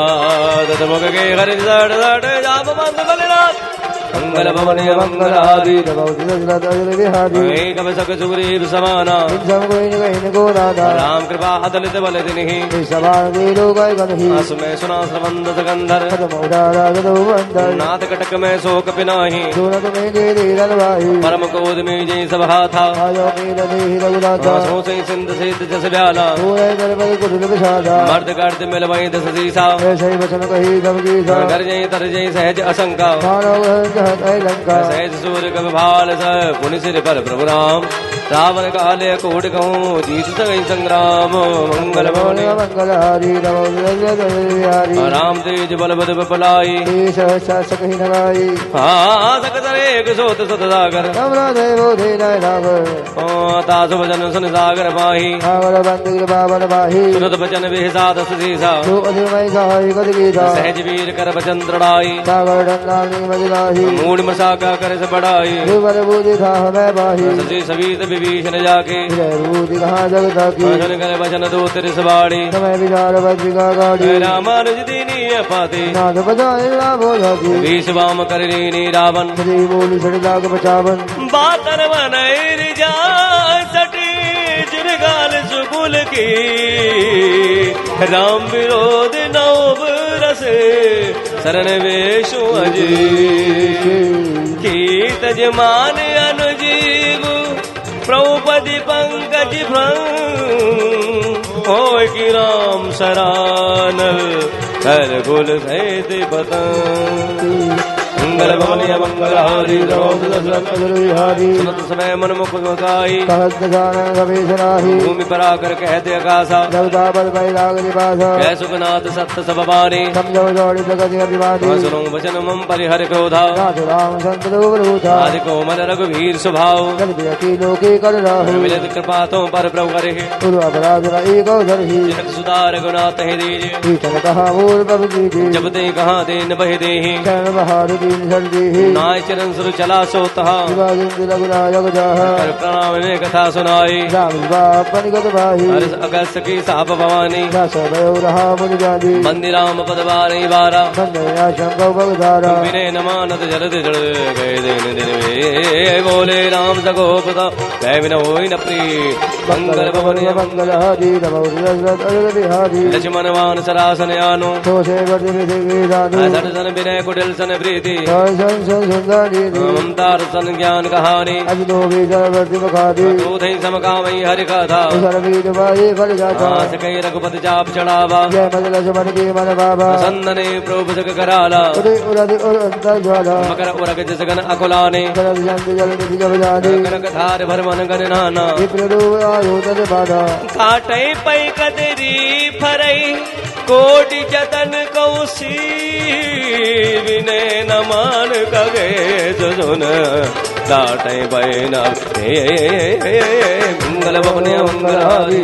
दत मुख के हरि सट सट जाप बंद बलिनाथ मंगल भवन मंगल आदि दशरथ अजर बिहारी एक सक सुग्रीव समाना इन सब कोई कहीं को राधा राम कृपा अदलित बल दिनहि सभा दे लोग गनही असमय सुना श्रवंद सकंधर खत्म उदारा गदो बंदर नाथ कटक में शोक पिनाहि सूरत में गे धीरन भाई परम क्रोध में जय सभा था आयो के नदी रघुनाथा सो से सिंध सेत जस ब्याला पूरे दरबार कुल विषादा मर्द गर्द मिल वही दस सीसा ऐसे ही वचन कही दम की सा कर जय तर जय सहज असंका मानव जहत है लंका सहज सूर्य कब भाल स पुनि सिर पर प्रभु राम रावण काले कोट कहूँ जीत सगई संग्राम मंगल भवन मंगल हारी दशरथ अजर बिहारी राम तेज बल बद बलाई ईश शास कहीं लगाई हाँ सकत एक सोत सत सागर कमरा देवो धे नय नागर तास भजन सुन सागर पाही सागर बंद बाबन बाही सुनत बचन विहिसा दस सीसा जो अधिमय सहाय गद गीता सहज वीर कर बचन दृढ़ाई सागर डंडानी मजलाही मूड मसाका कर से बढ़ाई विवर बूझी था हमें बाही सची सभी विभीषण जाके बूझी कहाँ जगता की भजन कर बचन दो तिरसवाड़ी समय विचार वज्रिका गाड़ी रामानुज दीनी पाते नाथ बजाए लाभो जाती विष वाम कर लीनी रावण श्री बोली सड़ लाग बचावन बातन बनैर जा सटी जुर्गाल सुकुल की राम विरोध नौब रस शरण वेशु अजी कीत जमान अनुजीव प्रभुपति पंकज भ्रम हो कि राम सरानल कर कुल सहित पतंग मंगल भवन मंगल हारी दशरथ अजर बिहारी सुनत समय मन मुख मुखाई सहस्र दशानन रमेश राही भूमि पर आकर कहते अकाशा जगता बल भय लाग निवासा जय सुखनाथ सत्य सब बानी समझो जोड़ी प्रगति अभिमानी सुनो वचन मम परिहर क्रोधा नाथ राम संत रूथा आदि कोमल रघुवीर स्वभाव जगत अकीलो के कर राहु मिलित कृपा तुम पर प्रभु करे गुरु अपराध न एक अवसर ही जनक सुधार गुनाथ हे दीजिए कीर्तन कहा मोर प्रभु की जब ते कहा दे न बह दे शरण बहार दीन सर्दी नाय चरण सुर चला सोता लघुनायक जाह कर प्रणाम में कथा सुनाई राम पनिगत भाई हर अगस्त की साप भवानी भयो रहा मुनि जानी बंदी राम पद बारी बारा बंदया शंभव भवधारा विनय नमानत जलद जल गए दिन दिन वे बोले राम सगोपता गए बिन होई न प्रिय मंगल भवन मंगल हरि नमो बिहारी लक्ष्मण वान सरासन आनो तो से वर्ति विधि दानु सन विनय कुटिल सन प्रीति सुंदरी ममतार सन ज्ञान कहानी अजनो वर्ति मुखारी दूध समकामई हरि कथा सर्वीर वाये फल जाता कई रघुपति चाप चढ़ावा जय मद लक्ष्मण की मन बाबा संदने प्रभु सक कराला उदय उरद उर अंतर ज्वाला मकर उरग जसगन अकुलाने करल जंत जल निधि जब जाने कनक धार भर मन गन नाना विप्र रूप आयो तद बाधा काटे पै कदरी फरई कोटि जतन कौसी विनय न मान कगे सुन काटे पै न मंगल भवन मंगल हरि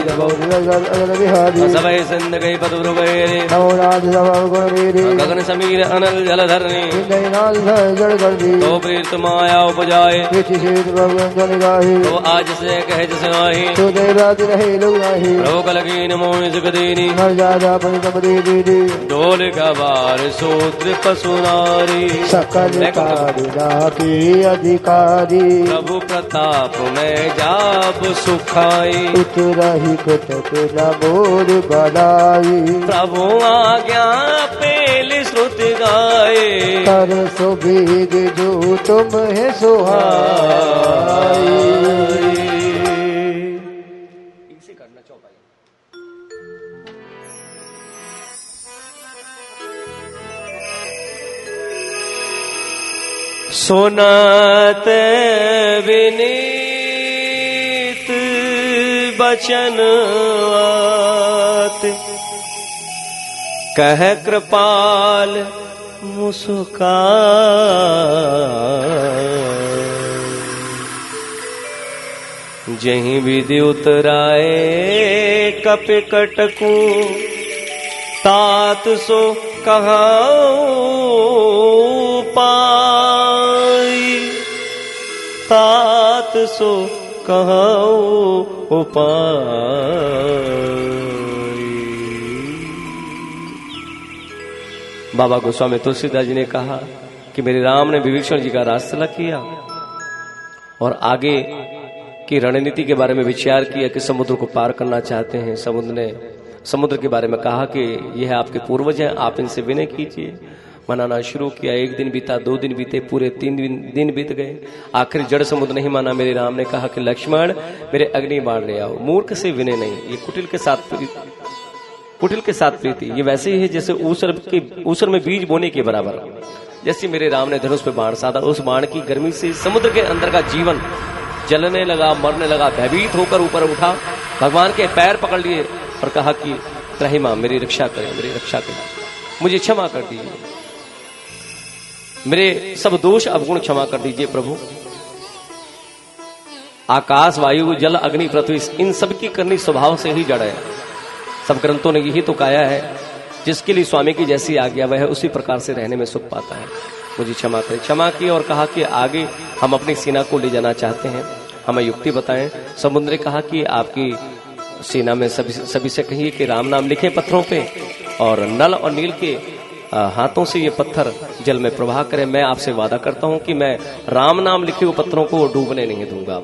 बिहारी सबै सिंध गई पदुर वेरे नवनाथ सभा गुण वीरी गगन समीर अनल जल धरणी नाथ जड़ कर दी तो प्रीत माया उपजाए किछि शीत भगवंत निगाही तो आज से कहे जस आही तो देवराज रहे लोग नाही प्रभु कलकीन मोहि सुख दीनी हर जादा पन समदे दीदी डोल गवार सूत्र पशु नारी सकल कारिना की अधिकारी प्रभु प्रताप में जाप सुखाई उतरही कटक न मोर बनाई प्रभु आज्ञा पेल श्रुत गाए कर सो भीग जो तुम है सुहाई सुनत विनीत बचन कह कृपाल मुस्का जहीं विधि उतराए कपिकटकू तात सो कहाऊं पाई तात सो कहाऊं पाई। बाबा गोस्वामी तुलसीदास जी ने कहा कि मेरे राम ने विभीषण जी का रास्ता किया और आगे की रणनीति के बारे में विचार किया कि समुद्र को पार करना चाहते हैं। समुद्र के बारे में कहा कि यह आपके पूर्वज हैं, आप इनसे विनय कीजिए। मनाना शुरू किया। एक दिन बीता, 2 दिन बीते, पूरे 3 दिन बीत गए। आखिर जड़ समुद्र नहीं माना। मेरे राम ने कहा कि लक्ष्मण मेरे अग्नि बाण ले आओ। मूर्ख से विनय नहीं, ये कुटिल के साथ प्रीति ये वैसे ही है जैसे ऊसर में बीज बोने के बराबर। जैसे मेरे राम ने धनुष पे बाण साधा, उस बाण की गर्मी से समुद्र के अंदर का जीवन जलने लगा, मरने लगा। भयभीत होकर ऊपर उठा, भगवान के पैर पकड़ लिए और कहा कि त्रहिमा मेरी रक्षा करें, मेरी रक्षा करें, मुझे क्षमा कर दीजिए, मेरे सब दोष अवगुण क्षमा कर दीजिए प्रभु। आकाश, वायु, जल, अग्नि, पृथ्वी इन सब की करनी स्वभाव से ही जड़ है। सब ग्रंथों ने यही तो कहा है, जिसके लिए स्वामी की जैसी आज्ञा वह है उसी प्रकार से रहने में सुख पाता है। मुझे क्षमा करें। क्षमा की और कहा कि आगे हम अपनी सेना को ले जाना चाहते हैं, हमें युक्ति बताएं। समुद्र ने कहा कि आपकी सेना में सभी से कहिए कि राम नाम लिखे पत्थरों पे और नल और नील के हाथों से ये पत्थर जल में प्रवाह करें। मैं आपसे वादा करता हूं कि मैं राम नाम लिखे हुए पत्थरों को डूबने नहीं दूंगा।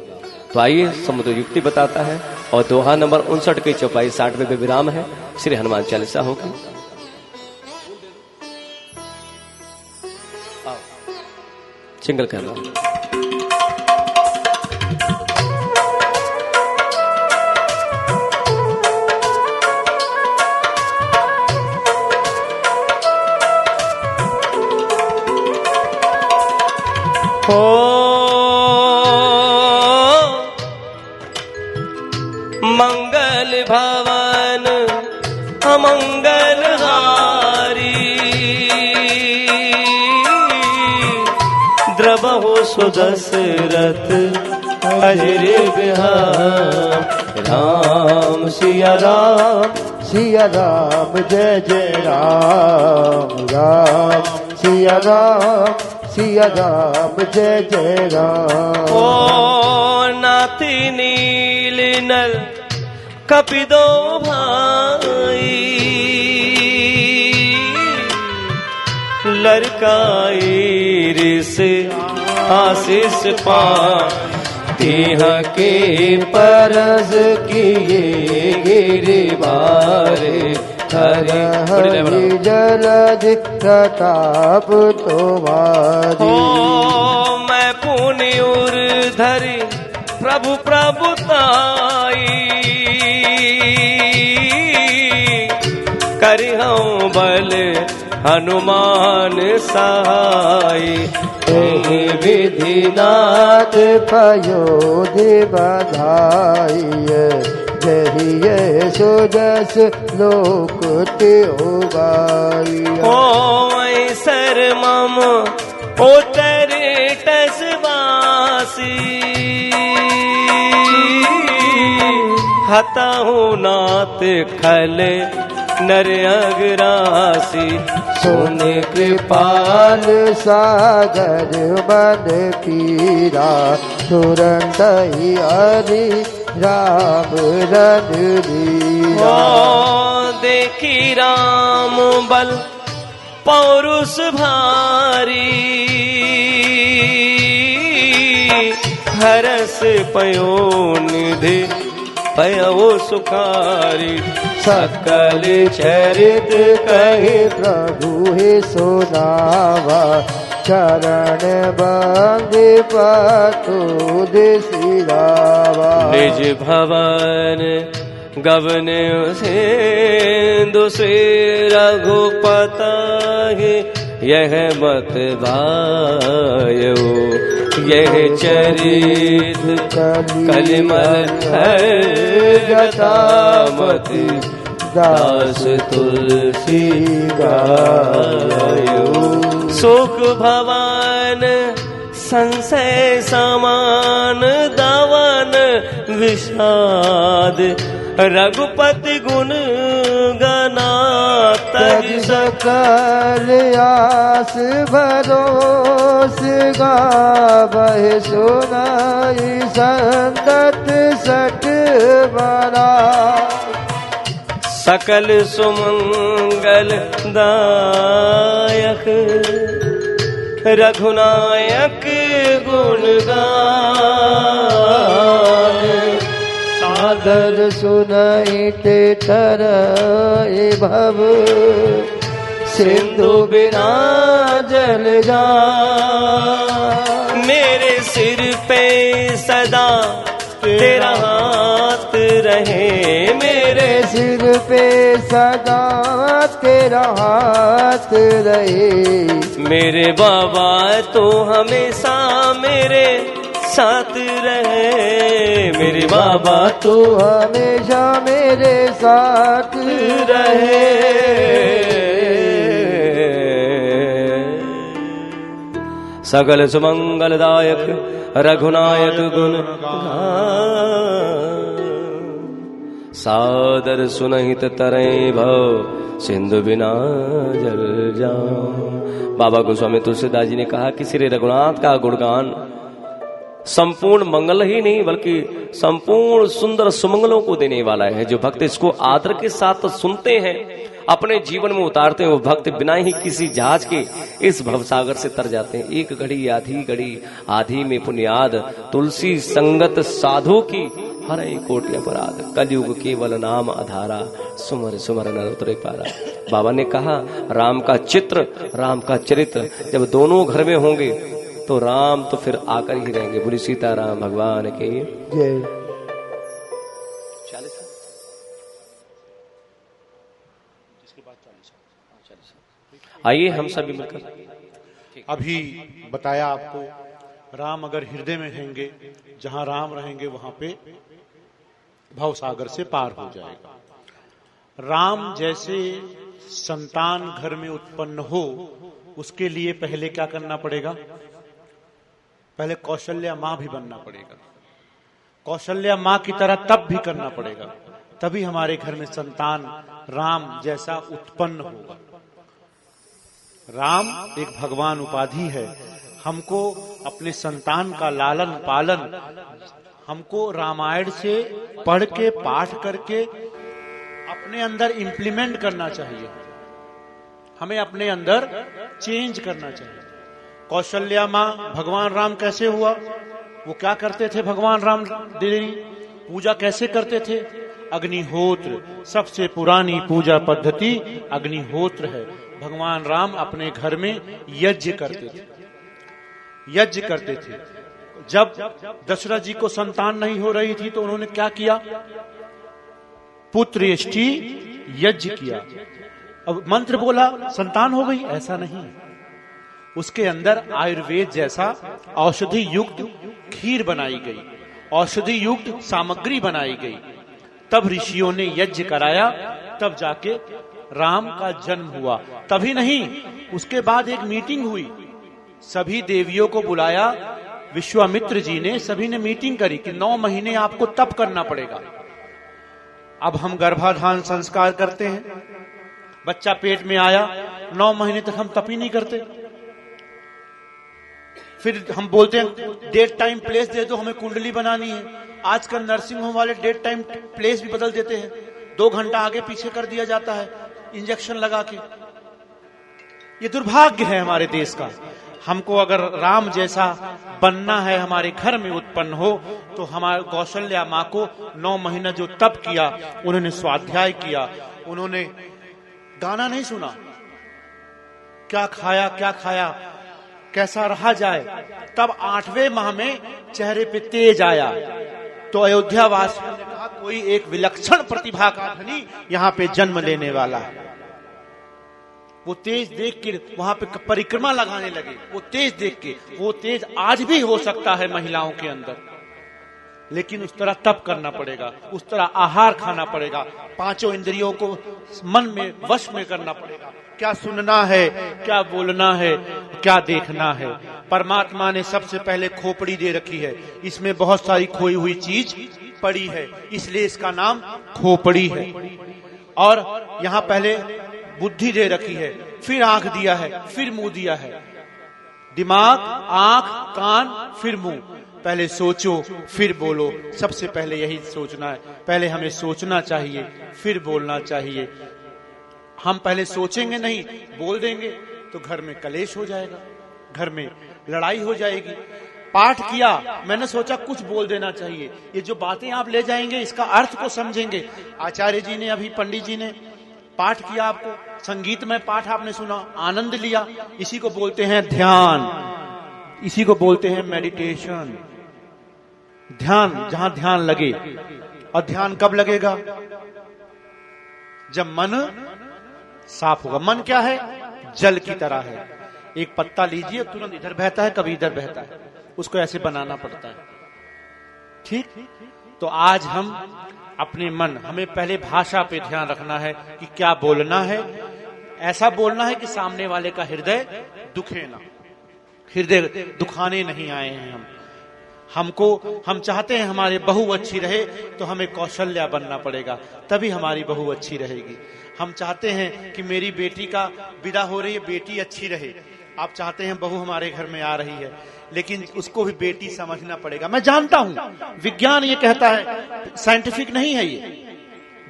तो आइए समुद्र युक्ति बताता है और दोहा नंबर 59 की चौपाई 60वें पे विराम है। श्री हनुमान चालीसा होगी। सिंगल कर रहा हूं। मंगल भवन अमंगल हारी, द्रवहु सुदशरथ अजर बिहार। राम सिया राम सिया राम जय जय राम, राम सिया राम सिया राम जय जय राम। ओ नाथ नील नल कपिदो भाई लड़काई रिस आशीष पा तिह के परस किए गिरिवार हरि जलध प्रताप तुम्हारी। मैं पुण्य धरि प्रभु प्रभुताई करिहूँ बल हनुमान सहाय। विधिनाथ पयोधि बधाई जहिए सुजस लोक गाई। ओ सर मम उतर टसवासी हताहु नाथ खल नर अगरासी। सुन कृपाल सागर बन पीरा तुरंत ही हरि राम रन लीला। देखी राम बल पौरुष भारी हरस पयो निधि पयो सुखारी। सकल चरित कहे प्रभु हे सुनावा चरण बंदे पातो सिरावा। निज भवन गवन सिंधु से रघुपति यह मत भायो यह चरित कलिमल जटामति दास तुलसी गायो। सुख भवन संशय समान दवन विषाद रघुपति गुण गनात सकल आस भरोस गावहि सुनाई संतत सठ बरा। सकल सुमंगल दायक रघुनायक गुण गान। सादर सुनाई ते तरय भव सिंधु बिना जल जा। मेरे सिर पे सदा तेरा हाथ रहे मेरे सिर पे सदा तेरा हाथ रहे। मेरे बाबा तो हमेशा मेरे साथ रहे मेरे बाबा तू हमेशा मेरे साथ रहे। सकल सुमंगलदायक रघुनायक गुण सादर सुनहित तरय भव सिंधु बिना जल जाऊं। बाबा गोस्वामी तुलसीदास जी ने कहा कि श्री रघुनाथ का गुणगान संपूर्ण मंगल ही नहीं बल्कि संपूर्ण सुंदर सुमंगलों को देने वाला है। जो भक्त इसको आदर के साथ सुनते हैं अपने जीवन में उतारते हैं वो भक्त बिना ही किसी जहाज के इस भवसागर से तर जाते हैं। एक घड़ी आधी में पुण्याद तुलसी संगत साधु की हर एक कोटि अपराध कलयुग केवल नाम आधारा सुमर सुमर नर उतरे पारा। बाबा ने कहा राम का चित्र राम का चरित्र जब दोनों घर में होंगे तो राम तो फिर आकर ही रहेंगे। बोली सीताराम भगवान के जय। आइए हम सभी मिलकर अभी बताया आपको राम अगर हृदय में रहेंगे जहां राम रहेंगे वहां पे भव सागर से पार हो जाएगा। राम जैसे संतान घर में उत्पन्न हो उसके लिए पहले क्या करना पड़ेगा? पहले कौशल्या मां भी बनना पड़ेगा। कौशल्या मां की तरह तब भी करना पड़ेगा, तभी हमारे घर में संतान राम जैसा उत्पन्न होगा। राम एक भगवान उपाधि है, हमको अपने संतान का लालन पालन हमको रामायण से पढ़ के पाठ करके अपने अंदर इंप्लीमेंट करना चाहिए। हमें अपने अंदर चेंज करना चाहिए। कौशल्या माँ भगवान राम कैसे हुआ, वो क्या करते थे, भगवान राम देवी पूजा कैसे करते थे, अग्निहोत्र, सबसे पुरानी पूजा पद्धति अग्निहोत्र है। भगवान राम अपने घर में यज्ञ करते थे, यज्ञ करते थे। जब दशरथ जी को संतान नहीं हो रही थी तो उन्होंने क्या किया, पुत्र यष्टि यज्ञ किया। अब मंत्र बोला संतान हो गई, ऐसा नहीं। उसके अंदर आयुर्वेद जैसा औषधि युक्त खीर बनाई गई, औषधि युक्त सामग्री बनाई गई। तब ऋषियों ने यज्ञ कराया, तब जाके राम का जन्म हुआ। तभी नहीं, उसके बाद एक मीटिंग हुई, सभी देवियों को बुलाया विश्वामित्र जी ने, सभी ने मीटिंग करी कि 9 महीने आपको तप करना पड़ेगा। अब हम गर्भाधान संस्कार करते हैं, बच्चा पेट में आया, 9 महीने तक हम तप ही नहीं करते। फिर हम बोलते हैं डेट टाइम प्लेस दे दो, हमें कुंडली बनानी है। आजकल नर्सिंग होम वाले डेट टाइम प्लेस भी बदल देते हैं, 2 घंटा आगे पीछे कर दिया जाता है इंजेक्शन लगा के। ये दुर्भाग्य है हमारे देश का। हमको अगर राम जैसा बनना है, हमारे घर में उत्पन्न हो, तो हमारे कौशल्या माँ को 9 महीना जो तप किया, उन्होंने स्वाध्याय किया, उन्होंने गाना नहीं सुना, क्या खाया कैसा रहा जाए। तब 8वें माह में चेहरे पे तेज आया, तो अयोध्या वासियों ने कहा कोई एक विलक्षण प्रतिभा का धनी यहाँ पे जन्म लेने वाला है। वो तेज देख के वहां पे परिक्रमा लगाने लगे। वो तेज देख के, वो तेज आज भी हो सकता है महिलाओं के अंदर, लेकिन उस तरह तप करना पड़ेगा, उस तरह आहार खाना पड़ेगा, 5 इंद्रियों को मन में वश में करना पड़ेगा। क्या सुनना है, क्या बोलना है, क्या देखना है। परमात्मा ने सबसे पहले खोपड़ी दे रखी है, इसमें बहुत सारी खोई हुई चीज पड़ी है, इसलिए इसका नाम खोपड़ी है। और यहाँ पहले बुद्धि दे रखी है, फिर आंख दिया है, फिर मुंह दिया है। दिमाग, आंख, कान, फिर मुंह। पहले सोचो फिर बोलो, सबसे पहले यही सोचना है। पहले हमें सोचना चाहिए, फिर बोलना चाहिए। हम पहले सोचेंगे नहीं, बोल देंगे तो घर में कलेश हो जाएगा, घर में लड़ाई हो जाएगी। पाठ किया, मैंने सोचा कुछ बोल देना चाहिए, ये जो बातें आप ले जाएंगे इसका अर्थ को समझेंगे। आचार्य जी ने, अभी पंडित जी ने पाठ किया, आपको संगीत में पाठ आपने सुना, आनंद लिया, इसी को बोलते हैं ध्यान, इसी को बोलते हैं मेडिटेशन। ध्यान, जहां ध्यान लगे। और ध्यान कब लगेगा, जब मन साफ होगा। मन क्या है, जल की तरह है। एक पत्ता लीजिए, तुरंत इधर बहता है, कभी इधर बहता है, उसको ऐसे बनाना पड़ता है। ठीक, तो आज हम अपने मन, हमें पहले भाषा पे ध्यान रखना है कि क्या बोलना है। ऐसा बोलना है कि सामने वाले का हृदय दुखे ना, हृदय दुखाने नहीं आए हैं हम चाहते हैं हमारी बहू अच्छी रहे, तो हमें कौशल्या बनना पड़ेगा, तभी हमारी बहू अच्छी रहेगी। हम चाहते हैं कि मेरी बेटी का विदा हो रही है, बेटी अच्छी रहे। आप चाहते हैं बहू हमारे घर में आ रही है, लेकिन उसको भी बेटी समझना पड़ेगा। मैं जानता हूं विज्ञान ये कहता है, साइंटिफिक नहीं है ये।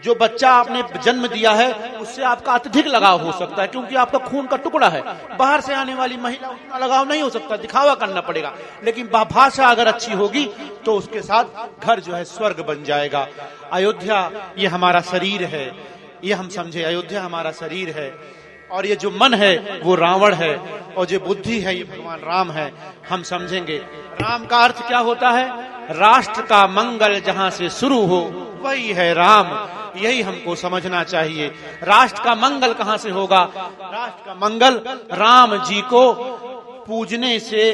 जो बच्चा आपने जन्म दिया है उससे आपका अत्यधिक लगाव हो सकता है, क्योंकि आपका खून का टुकड़ा है। बाहर से आने वाली महिला उतना लगाव नहीं हो सकता, दिखावा करना पड़ेगा। लेकिन भाषा अगर अच्छी होगी तो उसके साथ घर जो है स्वर्ग बन जाएगा। अयोध्या ये हमारा शरीर है, ये हम समझे, अयोध्या हमारा शरीर है। और ये जो मन है वो रावण है, और जो बुद्धि है ये भगवान राम है। हम समझेंगे राम का अर्थ क्या होता है, राष्ट्र का मंगल जहां से शुरू हो वही है राम। यही हमको समझना चाहिए। राष्ट्र का मंगल कहां से होगा, राष्ट्र का मंगल राम जी को पूजने से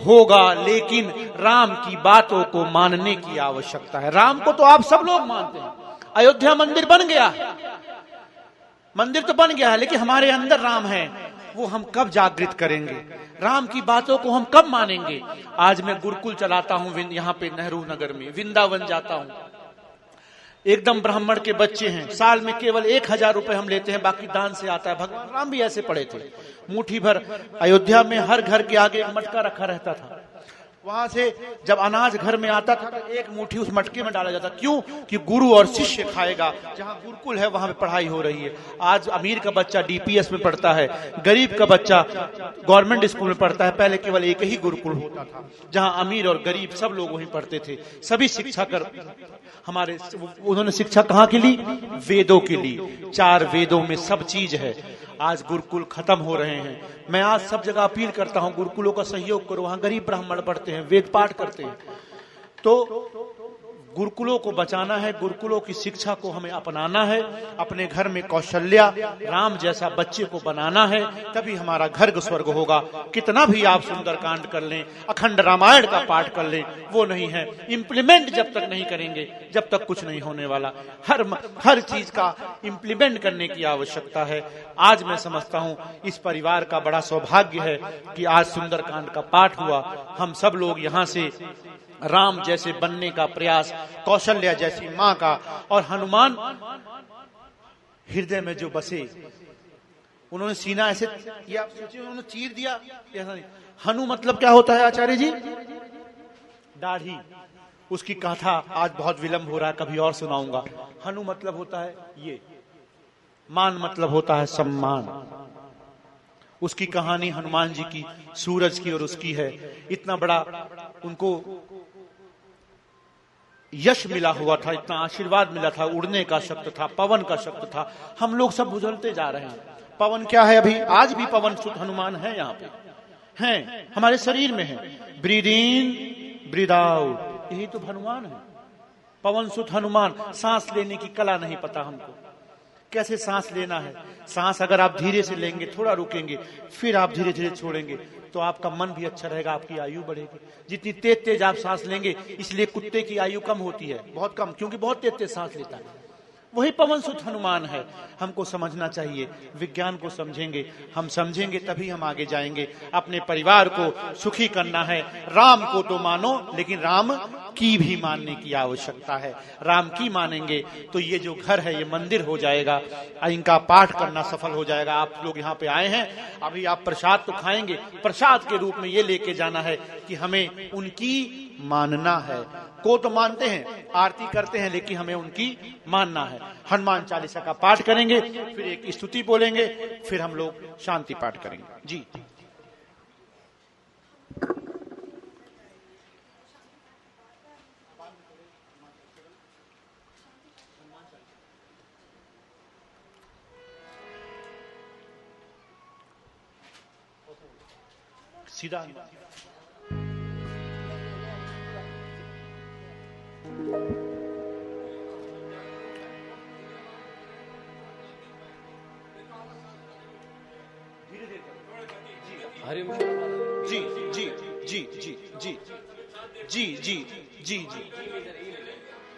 होगा, लेकिन राम की बातों को मानने की आवश्यकता है। राम को तो आप सब लोग मानते हैं, अयोध्या मंदिर बन गया है, मंदिर तो बन गया है, लेकिन हमारे अंदर राम है, वो हम कब जागृत करेंगे, राम की बातों को हम कब मानेंगे। आज मैं गुरुकुल चलाता हूं यहाँ पे नेहरू नगर में, वृंदावन जाता हूं, एकदम ब्राह्मण के बच्चे हैं, साल में केवल 1000 रुपए हम लेते हैं, बाकी दान से आता है। भगवान राम भी ऐसे पड़े थे। मुट्ठी भर अयोध्या में हर घर के आगे एक मटका रखा रहता था। वहां से जब अनाज घर में आता था तो एक मुट्ठी उस मटके में डाला जाता। क्यों? कि गुरु और शिष्य खाएगा। जहां गुरुकुल है वहां पे पढ़ाई हो रही है। आज अमीर का बच्चा डीपीएस में पढ़ता है, गरीब का बच्चा गवर्नमेंट स्कूल में पढ़ता है। पहले केवल एक ही गुरुकुल होता था जहां अमीर और गरीब सब लोग वहीं पढ़ते थे। सभी शिक्षा कर हमारे उन्होंने शिक्षा कहाँ की ली? वेदों की ली। 4 वेदों में सब चीज है। आज गुरुकुल खत्म हो रहे हैं। मैं आज सब जगह अपील करता हूं, गुरुकुलों का सहयोग करो। वहां गरीब ब्राह्मण पढ़ते हैं, वेद पाठ करते हैं। तो गुरुकुलों को बचाना है, गुरुकुलों की शिक्षा को हमें अपनाना है। अपने घर में कौशल्या राम जैसा बच्चे को बनाना है, तभी हमारा घर स्वर्ग होगा। कितना भी आप सुंदरकांड कर लें, अखंड रामायण का पाठ कर लें, वो नहीं है। इम्प्लीमेंट जब तक नहीं करेंगे जब तक कुछ नहीं होने वाला। हर चीज का इम्प्लीमेंट करने की आवश्यकता है। आज मैं समझता हूं इस परिवार का बड़ा सौभाग्य है कि आज सुंदरकांड का पाठ हुआ। हम सब लोग यहाँ से राम जैसे बनने का प्रयास, कौशल्या जैसी मां का, और हनुमान हृदय में जो बसे, उन्होंने सीना ऐसे या उन्होंने चीर दिया, ऐसा नहीं। हनु मतलब क्या होता है आचार्य जी? दाढ़ी। उसकी कथा आज बहुत विलंब हो रहा है, कभी और सुनाऊंगा। हनु मतलब होता है ये, मान मतलब होता है सम्मान। उसकी कहानी हनुमान जी की सूरज की और उसकी है। इतना बड़ा उनको यश मिला हुआ था, इतना आशीर्वाद मिला था, उड़ने का शक्ति था, पवन का शक्ति था। हम लोग सब भुजलते जा रहे हैं। पवन क्या है? अभी आज भी पवन सुत हनुमान है, यहाँ पे हैं, हमारे शरीर में है। ब्रीद इन ब्रीद आउट, यही तो हनुमान है। पवन सुत हनुमान। सांस लेने की कला नहीं पता हमको, कैसे सांस लेना है। सांस अगर आप धीरे से लेंगे, थोड़ा रुकेंगे, फिर आप धीरे धीरे छोड़ेंगे, तो आपका मन भी अच्छा रहेगा, आपकी आयु बढ़ेगी। जितनी तेज तेज आप सांस लेंगे, इसलिए कुत्ते की आयु कम होती है, बहुत कम, क्योंकि बहुत तेज तेज सांस लेता है। वही पवन सुत हनुमान है। हमको समझना चाहिए, विज्ञान को समझेंगे, हम समझेंगे तभी हम आगे जाएंगे। अपने परिवार को सुखी करना है। राम को तो मानो, लेकिन राम की भी मानने की आवश्यकता है। राम की मानेंगे तो ये जो घर है ये मंदिर हो जाएगा, इनका पाठ करना सफल हो जाएगा। आप लोग यहाँ पे आए हैं, अभी आप प्रसाद तो खाएंगे, प्रसाद के रूप में ये लेके जाना है कि हमें उनकी मानना है। को तो मानते हैं, आरती करते हैं, लेकिन हमें उनकी मानना है। हनुमान चालीसा का पाठ करेंगे, फिर एक स्तुति बोलेंगे, फिर हम लोग शांति पाठ करेंगे। जी सीधा हरि जी जी जी जी जी जी जी जी जी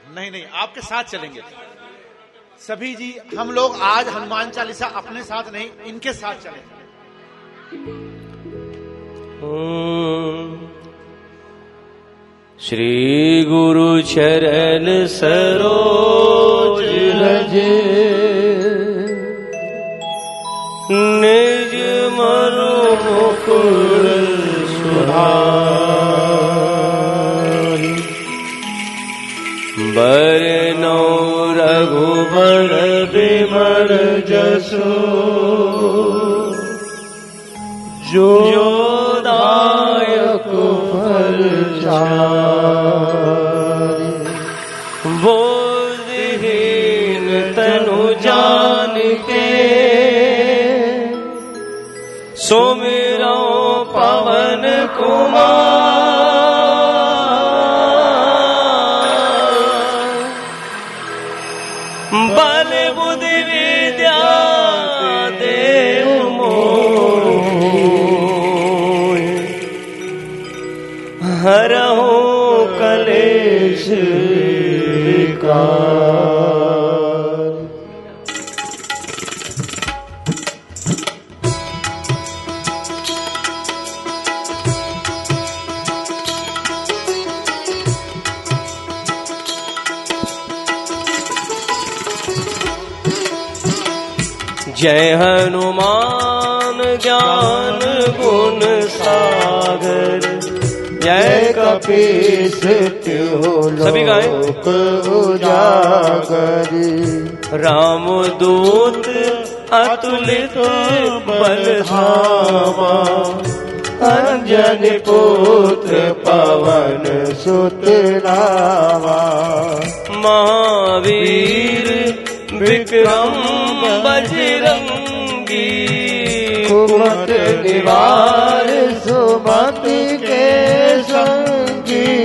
नहीं नहीं, आपके साथ चलेंगे सभी जी। हम लोग आज हनुमान चालीसा अपने साथ नहीं, इनके साथ चलेंगे। श्री गुरु चरण सरोज रज, निज मनु मुकुर सुधारि, बरनौ रघुबर बिमल जसु, जो दायक फल चारि, बोधहीन तनु जानिके, सुमिरौ पवन कुमार, बल बुद्धि विद्या देव मोहि, हरहु कलेश विकार। जय हनुमान ज्ञान गुण सागर, जय कपीस तिहु सभी गाएं। लोक उजागर, रामदूत अतुलित बल धामा, अंजनी पुत्र पवन सुत नामा, महावीर विक्रम बजरंगी, कुमत निवार सुमति के संगी,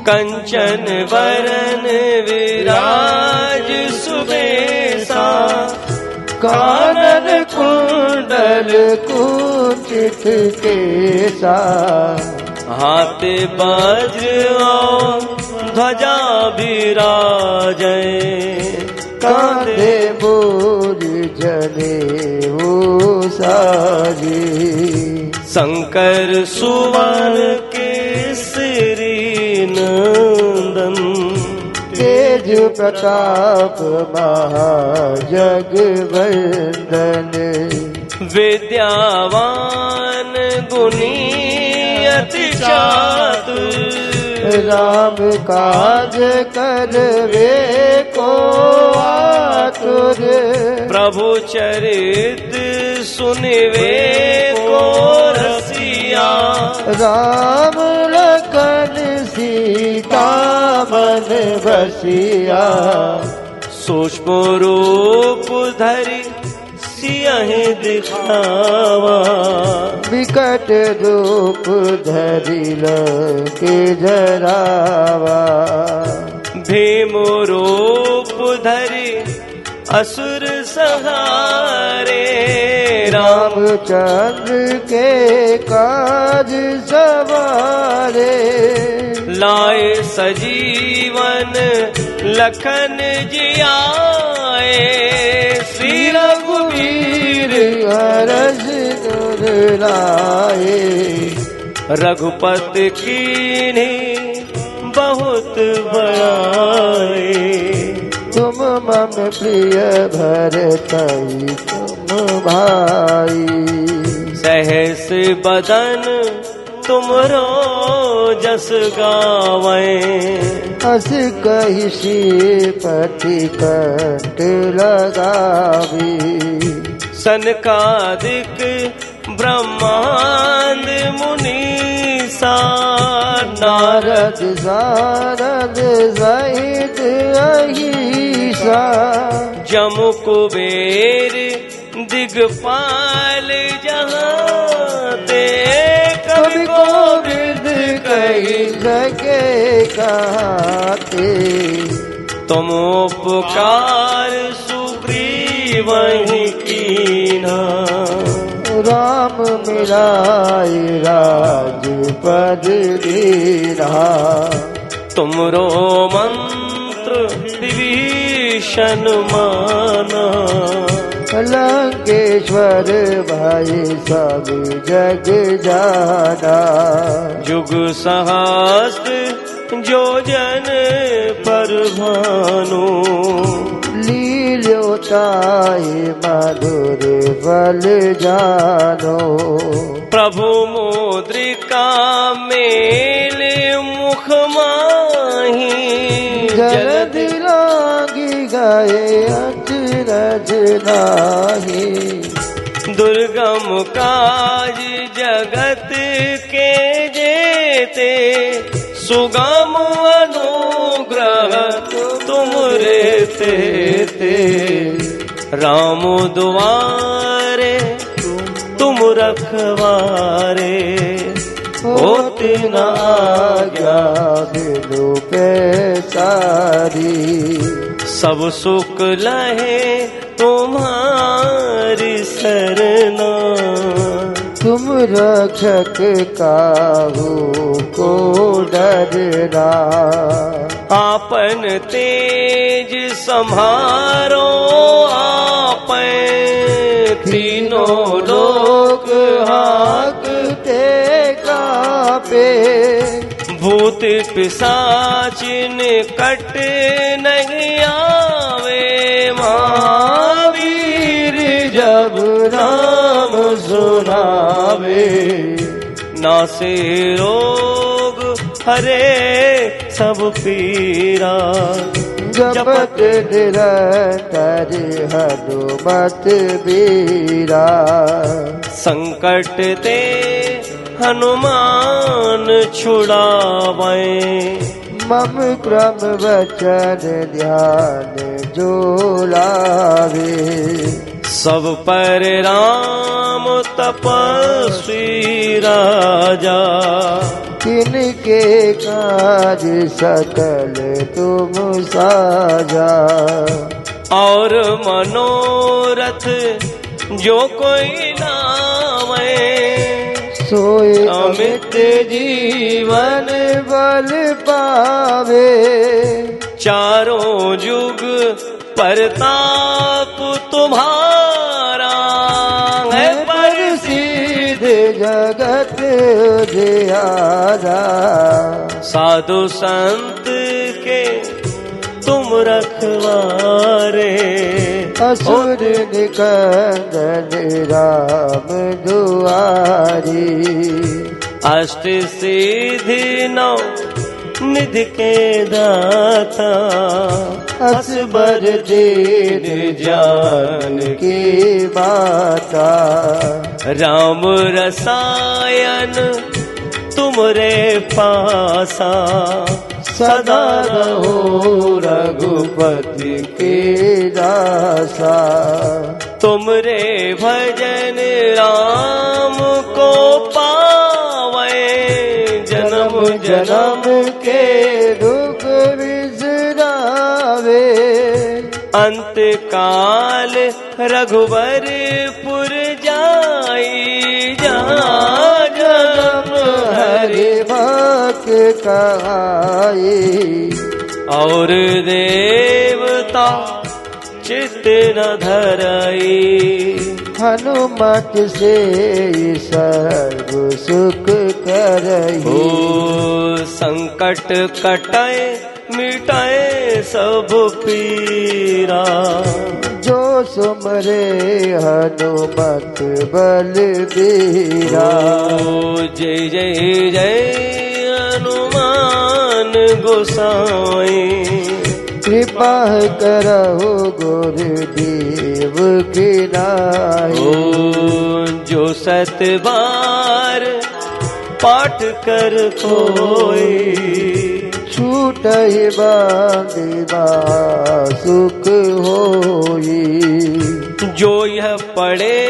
कंचन वरन विराज सुबेसा, कानन कुंडल कुंचित केसा, हाथ वज्र और ध्वजा विराजै, कांधे मूल जनेऊ साजी, शंकर सुवन केसरी नंदन, तेज प्रताप महाजगवंदन, विद्यावान गुणी अति चातुर, राम काज करवे को आतुर, प्रभु चरित सुनिवे को रसिया, राम लखन सीता मन बसिया, सूक्ष्म रूप धरि सियहि दिखावा, विकट रूप धरि लंके जरावा, भीम रूप धरि असुर संहारे, रामचंद्र के काज सवारे, लाए सजीवन लखन जियाए, श्री रघुवीर हरष दुर लाए, रघुपति कीन्ही बहुत बड़ाए, तुम मम प्रिय भरतहि तुम भाई, सहस बदन तुमरो जस गावें, हस कहि श्रीपति कंठ लगावी, सनकादिक ब्रह्मांड मुनीसा, नारद सारद सहित अहिसा, जमु कुबेर दिगपाल जहाँ ते, कवि कोविद कही सके कहते, तुम उपकार सुग्रीवहि कीन्हा, राम मिलाय राजपद दीन्हा, तुमरो मंत्र विभीषण माना, लंकेश्वर भाई सब जग जाना, जुग सहस्त्र जो जन पर भानु, लील्योताहि मधुर फल जानो, प्रभु मुद्रिका मेले मुख माही, जलधि लागी गए अचरज नाही, दुर्गम काज जगत के जेते, सुगम अनुग्रह तुम रे ते, राम दुआरे तुम रखवारे, होती न आज्ञा बिनु पैसारी, सब सुख लहे तुम्हारी सरना, तुम रक्षक काहू को डरना, आपन तेज संहारो आपै, तीनों लोक हाकते कापे, भूत पिशाच निकट नहीं आवे, महावीर नाम सुनावे, नासे रोग हरे सब पीरा, जपत निरंतर हनुमत बीरा। संकट ते हनुमान छुड़ावे, मम क्रम वचन ध्यान जो लावे। सब पर राम तपस्वी राजा, तिनके काज सकल तुम साजा। और मनोरथ जो कोई लावे, सोए अमित जीवन बल पावे। चारों जुग परताप तुम्हारा है, प्रसिद्ध जगत जियारा। साधु संत के तुम रखवारे, असुर निकंदन राम दुआरी। अष्ट सिद्धि नौ निधि के दाता, असबर दीन जान की माता। राम रसायन तुमरे पासा, सदा रहो रघुपति के दासा। तुमरे भजन राम को पावे, जन्म जन्म के दुख बिसरावे। अंत काल रघुवरपुर जाई, जहाँ जन्म हरि भक्त कहाई। और देवता चित्त न धरई, हनुमत से सर्व सुख करई। ओ संकट कटाए मिटाए सब पीरा, जो सुमरे हनुमत बलबीरा। ओ जय जय जय हनुमान गोसाई, कृपा करहु गुरुदेव की नाई। ओ जो सत बार पाठ कर कोई, छूटहि बांधिबा सुख होई। जो यह पढ़े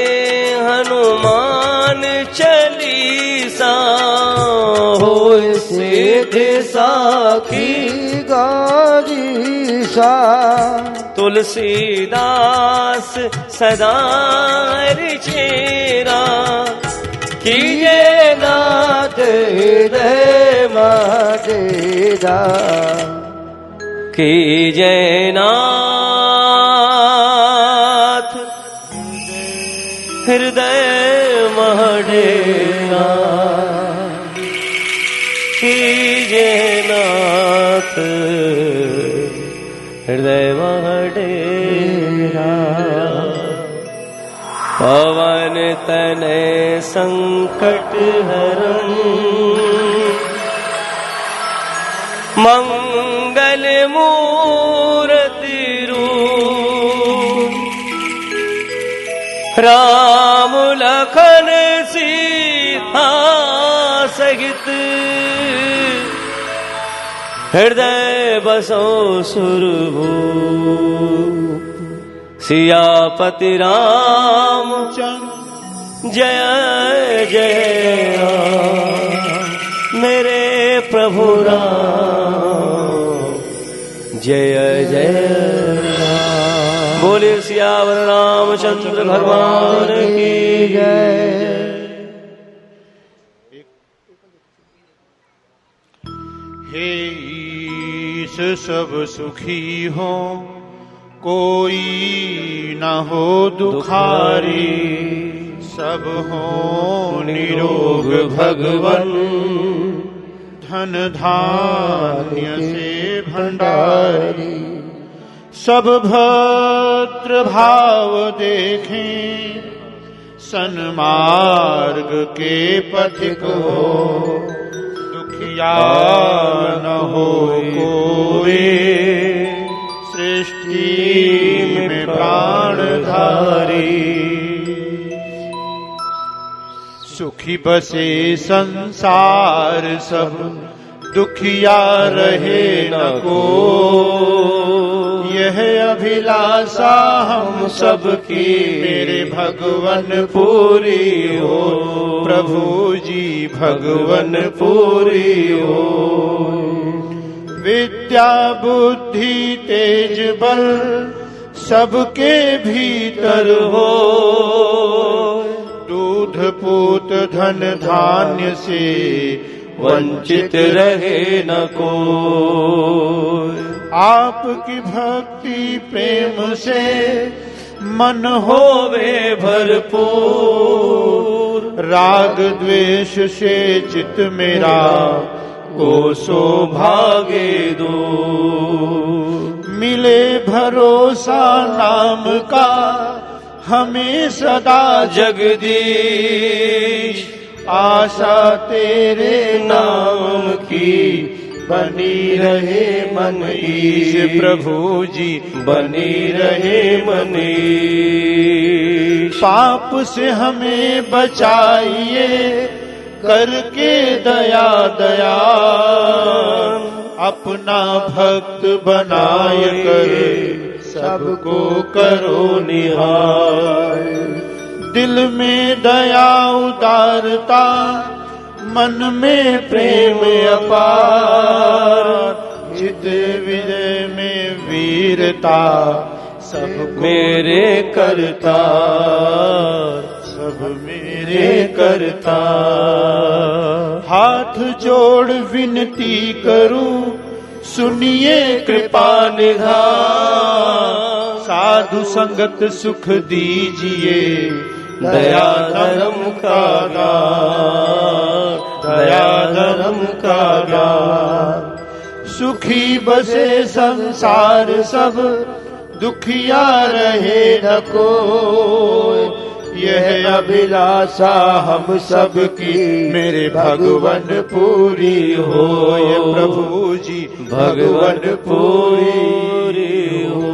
हनुमान चालीसा, होय सिद्ध साखी गौरीसा। तुलसीदास सदा चेरा, किए नाथ हृदय डेरा। की जय नाथ हृदय महडेरा, की जय नाथ हृदय महडेरा। पवन तनय संकट हरन, मंगल मूर्ति रूप, राम लखन सीता सहित, हृदय बसो सुरभूप। सियापति रामचंद्र जय जय राम, मेरे प्रभु राम जय जय राम। बोले सियावर रामचंद्र भगवान की जय। हे ईश सब सुखी हो, कोई न हो दुखारी। सब हो निरोग भगवन, धन धान्य से भंडारी। सब भद्र भाव देखें, सन्मार्ग के पथिक हो, दुखिया न हो कोई, सृष्टि में प्राणधारी। सुखी बसे संसार सब, दुखिया रहे न को, यह अभिलाषा हम सबकी मेरे भगवन पूरी हो। प्रभु जी भगवन पूरी हो। विद्या बुद्धि तेज बल सबके भीतर हो, दूध पूत धन धान्य से वंचित रहे न कोई। आपकी भक्ति प्रेम से मन होवे भरपूर, राग द्वेष से चित मेरा को सौभागे दूर। मिले भरोसा नाम का हमें सदा जगदीश, आशा तेरे नाम की बनी रहे मन ईश। प्रभु जी बनी रहे मन ईश। पाप से हमें बचाइए करके दया दया, अपना भक्त बनाए कर सबको करो निहार। दिल में दया उदारता, मन में प्रेम अपार, जित विजय में वीरता, सब मेरे करता, सब मेरे करता। हाथ जोड़ विनती करूं, सुनिए कृपा निधान। साधु संगत सुख दीजिए, दया धर्म का ज्ञान, दया धर्म का ज्ञान। सुखी बसे संसार सब, दुखिया रहे न कोई, यह अभिलाषा हम सबकी मेरे भगवन पूरी हो। प्रभु जी भगवन पूरी हो।